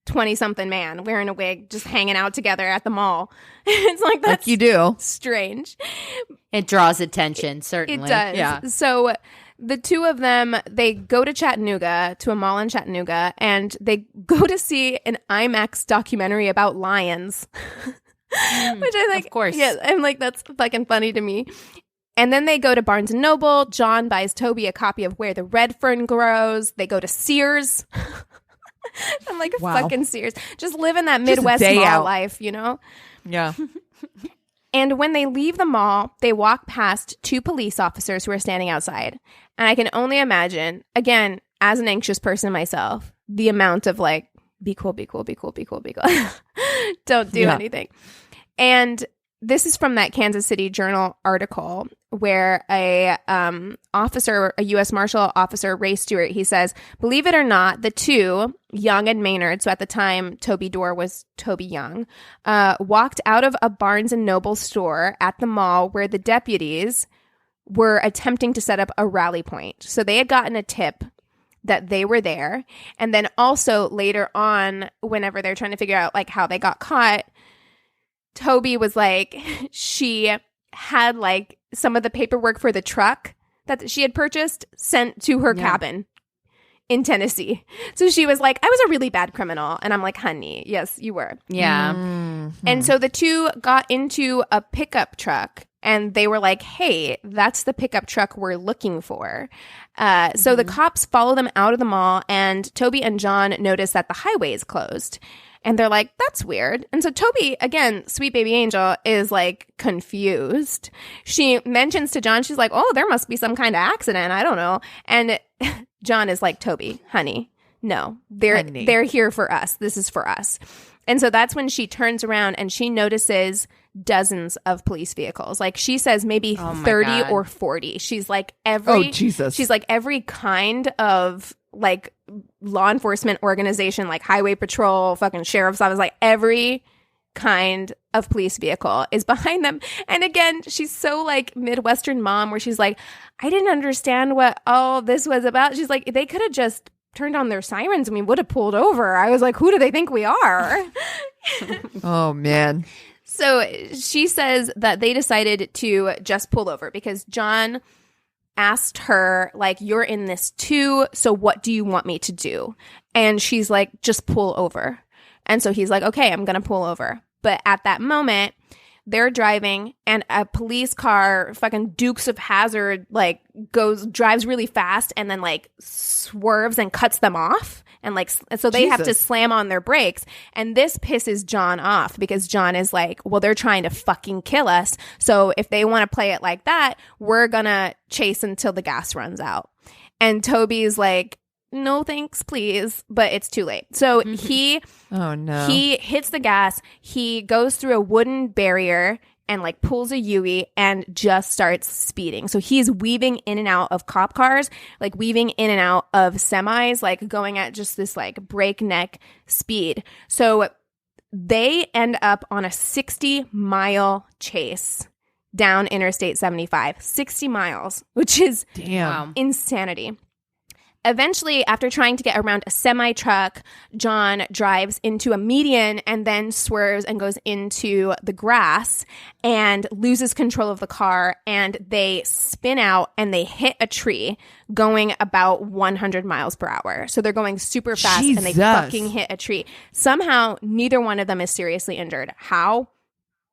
20-something man wearing a wig just hanging out together at the mall. It's like, that's like you do. strange. It draws attention, certainly. It does. Yeah. So the two of them, they go to Chattanooga, to a mall in Chattanooga, and they go to see an IMAX documentary about lions. Which I like, of course. Yeah, I'm like, that's fucking funny to me. And then they go to Barnes & Noble. John buys Toby a copy of Where the Red Fern Grows. They go to Sears. I'm like, wow. fucking Sears. Just living that Midwest mall out. life, you know? Yeah. And when they leave the mall, they walk past two police officers who are standing outside. And I can only imagine, again, as an anxious person myself, the amount of, like, be cool, be cool, be cool, be cool, be cool. Don't do anything. And this is from that Kansas City Journal article where a U.S. Marshal officer, Ray Stewart, he says, believe it or not, the two, Young and Maynard, so at the time Toby Dorr was Toby Young, walked out of a Barnes & Noble store at the mall where the deputies were attempting to set up a rally point. So they had gotten a tip that they were there. And then also later on, whenever they're trying to figure out, like, how they got caught, Toby was like, she had, like, some of the paperwork for the truck that she had purchased sent to her cabin in Tennessee. So she was like, I was a really bad criminal. And I'm like, honey, yes, you were. Yeah. Mm-hmm. And so the two got into a pickup truck and they were like, hey, that's the pickup truck we're looking for. So the cops follow them out of the mall, and Toby and John notice that the highway is closed. And they're like, that's weird. And so Toby, again, sweet baby angel, is, like, confused. She mentions to John, she's like, oh, there must be some kind of accident. I don't know. And John is like, Toby, honey, no, they're here for us. This is for us. And so that's when she turns around and she notices dozens of police vehicles. Like, she says maybe 30 or 40. She's like, she's like, every kind of, like, law enforcement organization, like highway patrol, fucking sheriff's office, like every kind of police vehicle is behind them. And again, she's so, like, Midwestern mom where she's like, I didn't understand what all this was about. She's like, they could have just turned on their sirens and we would have pulled over. I was like, who do they think we are? Oh, man. So she says that they decided to just pull over because John asked her, like, you're in this too, so what do you want me to do? And she's like, just pull over. And so he's like, okay, I'm gonna pull over. But at that moment, they're driving and a police car, fucking Dukes of Hazzard, like, drives really fast and then, like, swerves and cuts them off. And, like, so they have to slam on their brakes. And this pisses John off because John is like, well, they're trying to fucking kill us. So if they want to play it like that, we're gonna chase until the gas runs out. And Toby's like, no thanks, please. But it's too late. So he hits the gas. He goes through a wooden barrier and like pulls a Yui and just starts speeding. So he's weaving in and out of cop cars, like weaving in and out of semis, like going at just this like breakneck speed. So they end up on a 60-mile chase down Interstate 75. 60 miles, which is insanity. Eventually, after trying to get around a semi-truck, John drives into a median and then swerves and goes into the grass and loses control of the car, and they spin out and they hit a tree going about 100 miles per hour. So they're going super fast and they fucking hit a tree. Somehow, neither one of them is seriously injured. How?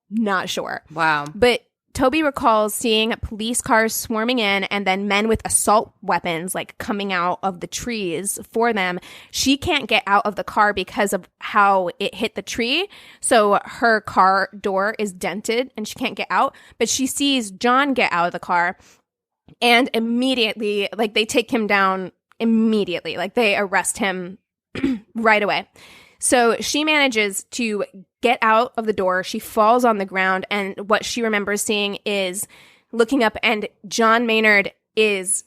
Not sure. Wow. But Toby recalls seeing police cars swarming in and then men with assault weapons like coming out of the trees for them. She can't get out of the car because of how it hit the tree. So her car door is dented and she can't get out. But she sees John get out of the car and immediately, like, they take him down immediately. Like, they arrest him right away. So she manages to get out of the door. She falls on the ground, and what she remembers seeing is looking up, and John Maynard is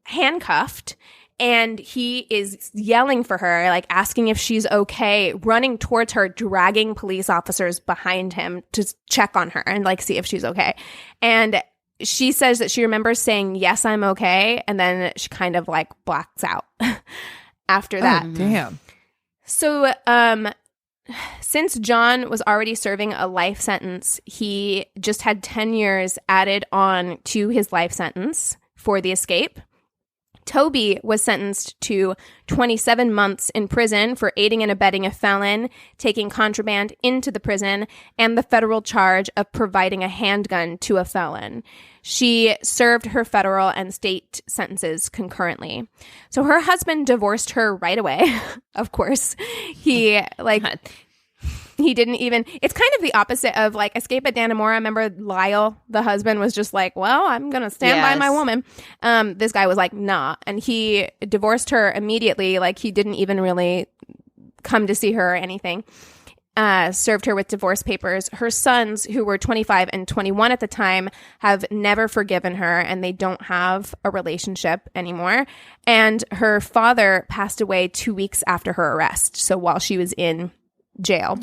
handcuffed, and he is yelling for her, like asking if she's okay, running towards her, dragging police officers behind him to check on her and like see if she's okay. And she says that she remembers saying, "Yes, I'm okay," and then she kind of like blacks out after that. Oh, damn. So, since John was already serving a life sentence, he just had 10 years added on to his life sentence for the escape. Toby was sentenced to 27 months in prison for aiding and abetting a felon, taking contraband into the prison, and the federal charge of providing a handgun to a felon. She served her federal and state sentences concurrently. So her husband divorced her right away. Of course. He didn't even, it's kind of the opposite of like Escape at Dannemora. Remember Lyle, the husband, was just like, well, I'm going to stand by my woman. This guy was like, nah. And he divorced her immediately. Like, he didn't even really come to see her or anything. Served her with divorce papers. Her sons, who were 25 and 21 at the time, have never forgiven her, and they don't have a relationship anymore. And her father passed away 2 weeks after her arrest. So while she was in jail.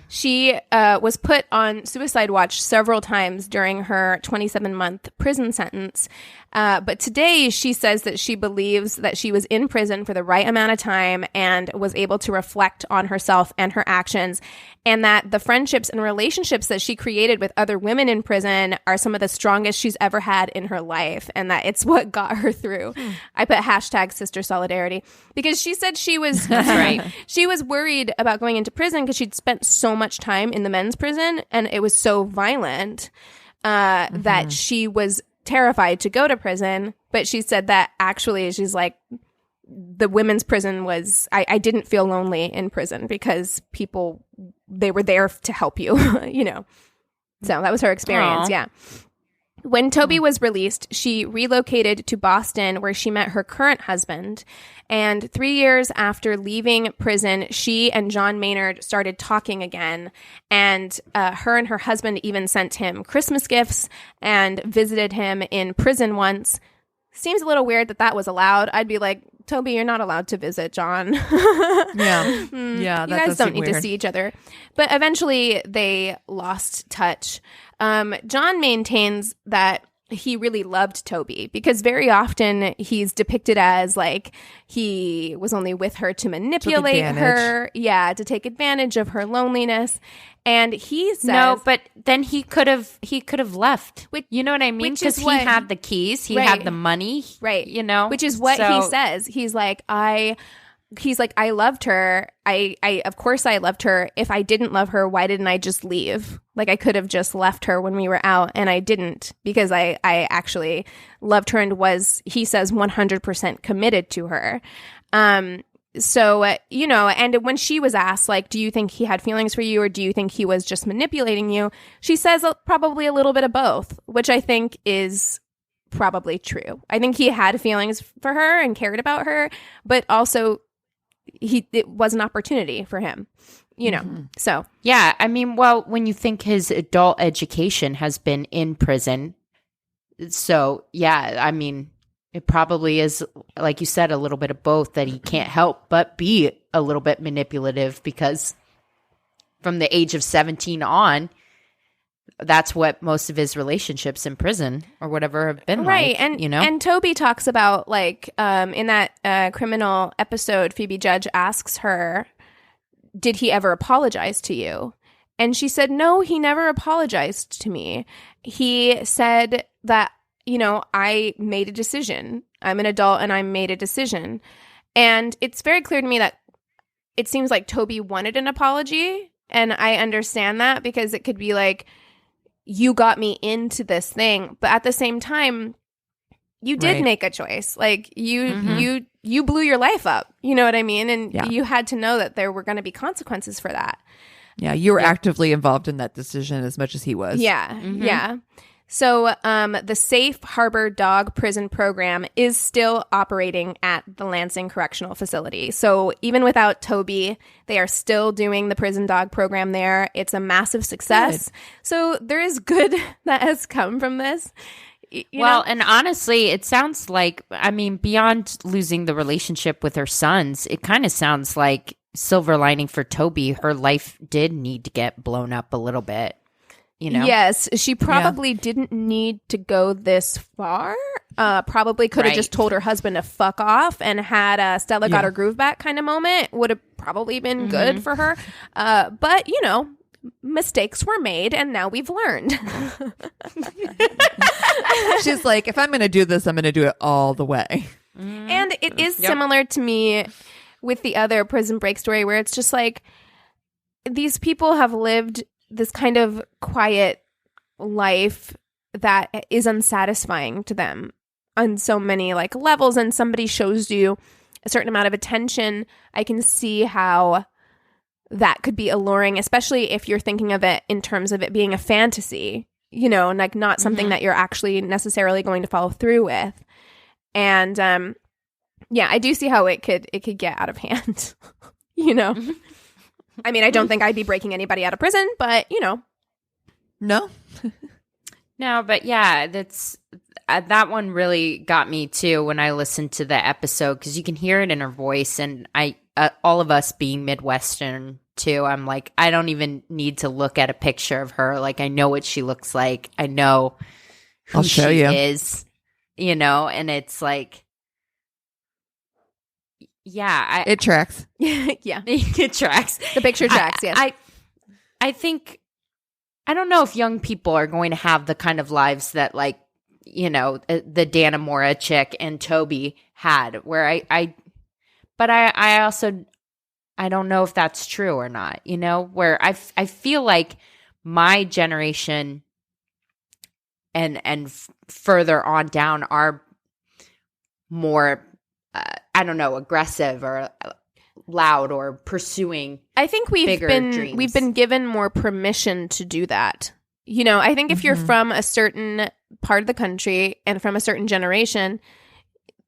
She was put on suicide watch several times during her 27-month prison sentence. But today she says that she believes that she was in prison for the right amount of time and was able to reflect on herself and her actions, and that the friendships and relationships that she created with other women in prison are some of the strongest she's ever had in her life, and that it's what got her through. I put hashtag sister solidarity because she said she was she was worried about going into prison because she'd spent so much time in the men's prison and it was so violent that she was terrified to go to prison. But she said that actually she's like, the women's prison was, I didn't feel lonely in prison because people, they were there to help you, you know. So that was her experience. Aww. Yeah. When Toby was released, she relocated to Boston, where she met her current husband. And 3 years after leaving prison, she and John Maynard started talking again. And her and her husband even sent him Christmas gifts and visited him in prison once. Seems a little weird that that was allowed. I'd be like, Toby, you're not allowed to visit John. Yeah. Yeah. You guys don't need to see each other. But eventually they lost touch. John maintains that he really loved Toby because very often he's depicted as like he was only with her to manipulate her. Yeah, to take advantage of her loneliness. And he says no, but then he could have left. You know what I mean? Because he had the keys, he had the money, right? You know, which is what he says. He's like, I loved her. I of course I loved her. If I didn't love her, why didn't I just leave? Like, I could have just left her when we were out, and I didn't, because I actually loved her and was, he says, 100% committed to her. So, you know, and when she was asked, like, do you think he had feelings for you or do you think he was just manipulating you? She says probably a little bit of both, which I think is probably true. I think he had feelings for her and cared about her, but also it was an opportunity for him, you know. So Yeah, I mean, well, when you think his adult education has been in prison, so yeah, I mean, it probably is, like you said, a little bit of both, that he can't help but be a little bit manipulative, because from the age of 17 on, that's what most of his relationships in prison or whatever have been right, like, and you know? and Toby talks about, like, in that criminal episode, Phoebe Judge asks her, did he ever apologize to you? And she said, no, he never apologized to me. He said that, you know, I made a decision. I'm an adult and I made a decision. And it's very clear to me that it seems like Toby wanted an apology. And I understand that, because it could be like, you got me into this thing. But at the same time, you did make a choice. Like, you blew your life up. You know what I mean? And you had to know that there were going to be consequences for that. Yeah, you were actively involved in that decision as much as he was. Yeah, yeah. So the Safe Harbor Dog Prison Program is still operating at the Lansing Correctional Facility. So even without Toby, they are still doing the prison dog program there. It's a massive success. Good. So there is good that has come from this. You know? And honestly, it sounds like, I mean, beyond losing the relationship with her sons, it kind of sounds like, silver lining for Toby, her life did need to get blown up a little bit. You know? Yes, she probably didn't need to go this far. Probably could have just told her husband to fuck off and had a Stella got her groove back kind of moment. Would have probably been good for her. But, you know, mistakes were made and now we've learned. She's like, if I'm going to do this, I'm going to do it all the way. And it is similar to me with the other Prison Break story, where it's just like, these people have lived this kind of quiet life that is unsatisfying to them on so many like levels, and somebody shows you a certain amount of attention. I can see how that could be alluring, especially if you're thinking of it in terms of it being a fantasy, you know, and like not something that you're actually necessarily going to follow through with. And yeah, I do see how it could get out of hand, you know. I mean, I don't think I'd be breaking anybody out of prison, but, you know. No. No, but yeah, that's that one really got me too when I listened to the episode, because you can hear it in her voice, and I all of us being Midwestern too, I'm like, I don't even need to look at a picture of her. Like, I know what she looks like. I know who she is, you know, and it's like, yeah, it tracks. Yeah, it tracks. The picture tracks. Yes, I think, I don't know if young people are going to have the kind of lives that, like, you know, the Dana Mora chick and Toby had, where I also, I don't know if that's true or not, you know, where I feel like my generation and further on down are more, I don't know, aggressive or loud or pursuing. I think we've been given more permission to do that. You know, I think if you're from a certain part of the country and from a certain generation,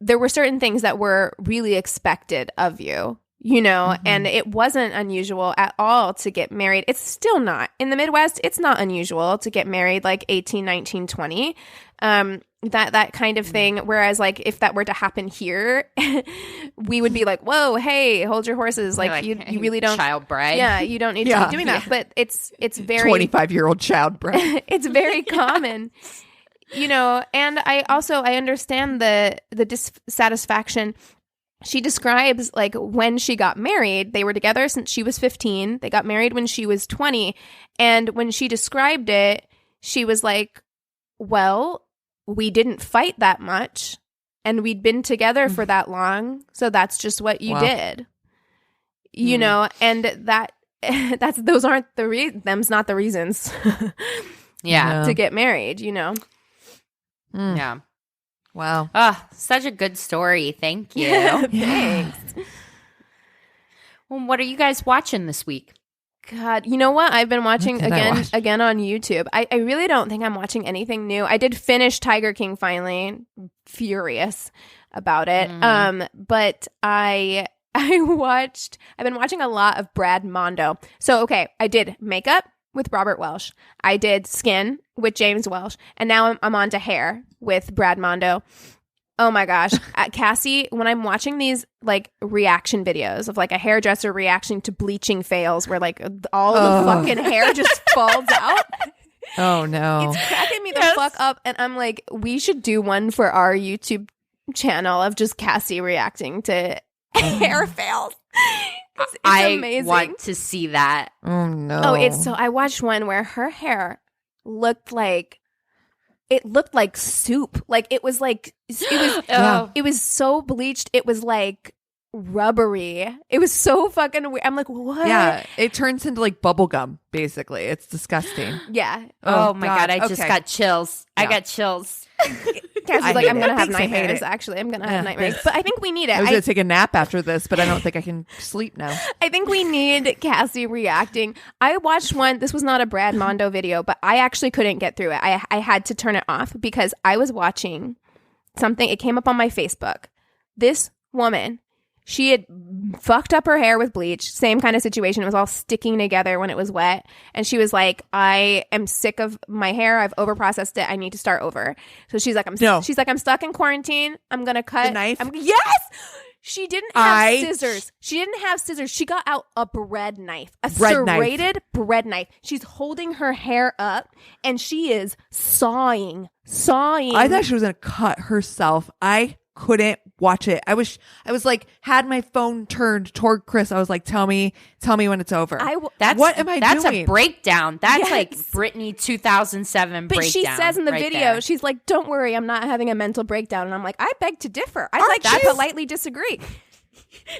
there were certain things that were really expected of you, you know, and it wasn't unusual at all to get married. It's still not. In the Midwest, it's not unusual to get married like 18, 19, 20. That kind of thing. Whereas, like, if that were to happen here, we would be like, whoa, hey, hold your horses. Like you really don't. Child bride. Yeah, you don't need to be doing that. But it's very 25-year-old child bride. It's very common, you know. And I understand the dissatisfaction. She describes, like, when she got married, they were together since she was 15. They got married when she was 20. And when she described it, she was like, well, we didn't fight that much, and we'd been together for that long, so that's just what you did, you know. And those aren't them's not the reasons, to get married, you know. Yeah. Wow. Oh, such a good story. Thank you. Thanks. Well, what are you guys watching this week? God, you know what? I've been watching again on YouTube. I really don't think I'm watching anything new. I did finish Tiger King finally. Furious about it. But I I've been watching a lot of Brad Mondo. So, okay, I did makeup with Robert Welsh. I did skin with James Welsh. And now I'm on to hair with Brad Mondo. Oh my gosh. Cassie, when I'm watching these like reaction videos of like a hairdresser reaction to bleaching fails where like all of the fucking hair just falls out. Oh no. It's cracking me the fuck up. And I'm like, we should do one for our YouTube channel of just Cassie reacting to hair fails. It's amazing. I want to see that. Oh no. I watched one where her hair looked like soup. Like it was it was so bleached. It was like rubbery. It was so fucking weird. I'm like, what? Yeah, it turns into like bubble gum basically. It's disgusting. Yeah. Oh my God, I just Okay. got chills. Yeah. I got chills. Cassie's like, I'm gonna have Thanks, I hate nightmares. it. Actually, I'm gonna have nightmares. But I think we need it. I was gonna take a nap after this, but I don't think I can sleep now. I think we need Cassie reacting. I watched one. This was not a Brad Mondo video, but I actually couldn't get through it. I had to turn it off because I was watching something. It came up on my Facebook. This woman, she had fucked up her hair with bleach. Same kind of situation. It was all sticking together when it was wet. And she was like, I am sick of my hair. I've overprocessed it. I need to start over. So she's like, I'm stuck in quarantine. I'm going to cut. The knife? Yes! She didn't have scissors. She didn't have scissors. She got out a bread knife. Serrated bread knife. She's holding her hair up and she is sawing. I thought she was gonna cut herself. I couldn't watch it. I was like, had my phone turned toward Chris. I was like, tell me when it's over. What am I doing? That's a breakdown. That's Yes. like Britney 2007 But breakdown. she says in the right video, there. she's like, don't worry, I'm not having a mental breakdown. And I'm like, I beg to differ. I'd Aren't like to you? politely disagree.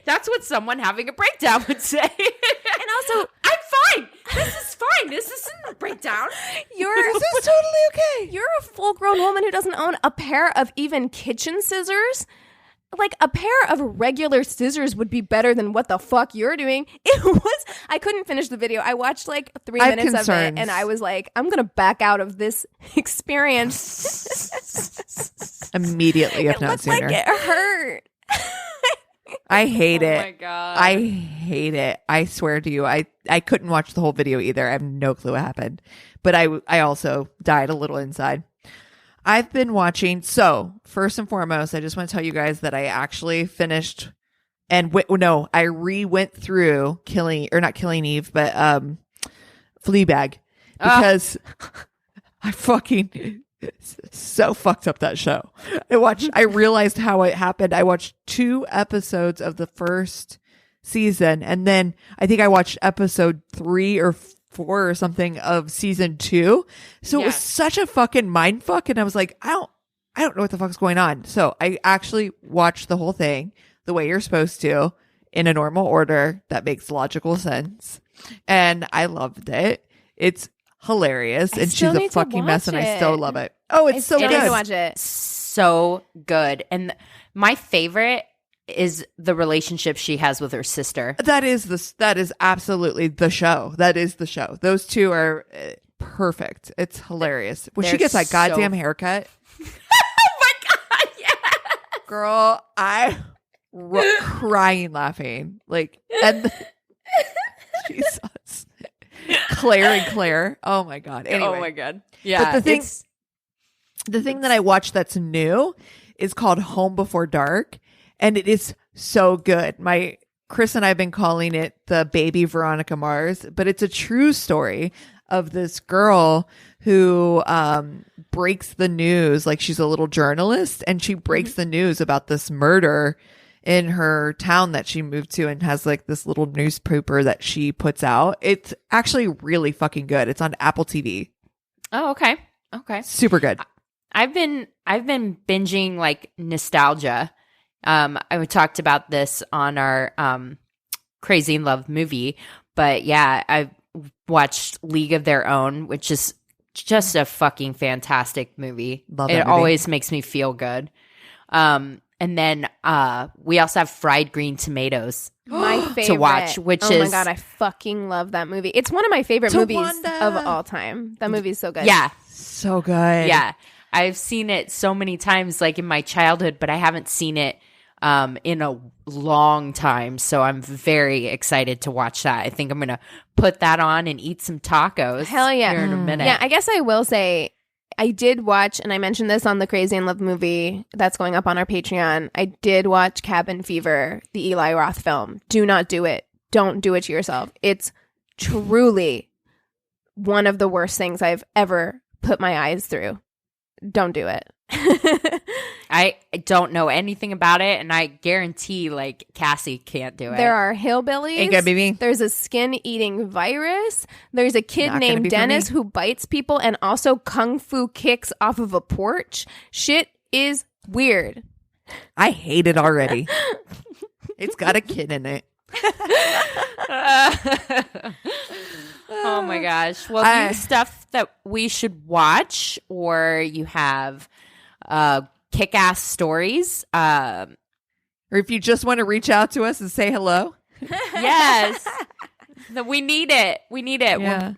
That's what someone having a breakdown would say. And also, I'm fine. This is fine. This isn't a breakdown. This is totally okay. you're a full-grown woman who doesn't own a pair of even kitchen scissors. Like, a pair of regular scissors would be better than what the fuck you're doing. I couldn't finish the video. I watched like 3 I have minutes of it, concerns. and I was like, I'm going to back out of this experience. Immediately, if It not looked sooner. like it hurt. I hate Oh it. my God. I hate it. I swear to you. I couldn't watch the whole video either. I have no clue what happened. But I also died a little inside. I've been watching. So first and foremost, I just want to tell you guys that I actually finished and I went through not Killing Eve, but Fleabag because I fucking so fucked up that show. I realized how it happened. I watched 2 episodes of the first season, and then I think I watched episode 3 or 4 or something of season 2. So it was such a fucking mind fuck, and I was like, I don't know what the fuck's going on. So I actually watched the whole thing the way you're supposed to, in a normal order that makes logical sense, and I loved it. It's hilarious, and still she's a need to fucking mess, and watch I still it. love it. Oh, it's so I need good. to watch it. So good. And my favorite is the relationship she has with her sister. That is absolutely the show. That is the show. Those two are perfect. It's hilarious. When she They're gets that so- goddamn haircut, Oh my God, yeah. girl, crying laughing. Like, and Jesus. Claire. Oh my God. Anyway. Oh my God. Yeah. But the thing that I watched that's new is called Home Before Dark, and it is so good. Chris and I have been calling it the baby Veronica Mars, but it's a true story of this girl who breaks the news. Like, she's a little journalist, and she breaks the news about this murder in her town that she moved to, and has like this little newspaper that she puts out. It's actually really fucking good. It's on Apple TV. Oh, okay. Okay. Super good. I've been binging like nostalgia. I talked about this on our Crazy in Love movie, but yeah, I've watched League of Their Own, which is just a fucking fantastic movie. Love that it movie. always makes me feel good. And then we also have Fried Green Tomatoes My favorite to watch, which oh is my God, I fucking love that movie. It's one of my favorite movies Tawanda. of all time. That movie is so good. yeah. So good. Yeah. I've seen it so many times, like in my childhood, but I haven't seen it in a long time. So I'm very excited to watch that. I think I'm going to put that on and eat some tacos. Hell yeah. Here in a minute. Yeah, I guess I will say I did watch, and I mentioned this on the Crazy in Love movie that's going up on our Patreon. I did watch Cabin Fever, the Eli Roth film. Do not do it. Don't do it to yourself. It's truly one of the worst things I've ever put my eyes through. Don't do it. I don't know anything about it, and I guarantee like Cassie can't do it. There are hillbillies. Ain't gonna be me. There's a skin-eating virus. There's a kid Not gonna named be for Dennis me. who bites people and also kung fu kicks off of a porch. Shit is weird. I hate it already. It's got a kid in it. Oh my gosh. Well, you stuff that we should watch, or you have kick-ass stories. Or if you just want to reach out to us and say hello. Yes. We need it. We need it. Yeah.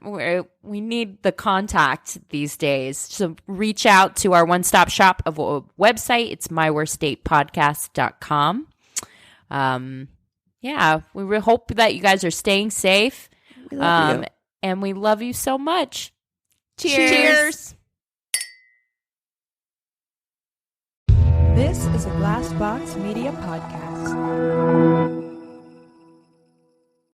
We need the contact these days. So reach out to our one-stop shop of a website. It's myworstdatepodcast.com. Yeah, we hope that you guys are staying safe. We love you. And we love you so much. Cheers. This is a Glass Box Media Podcast.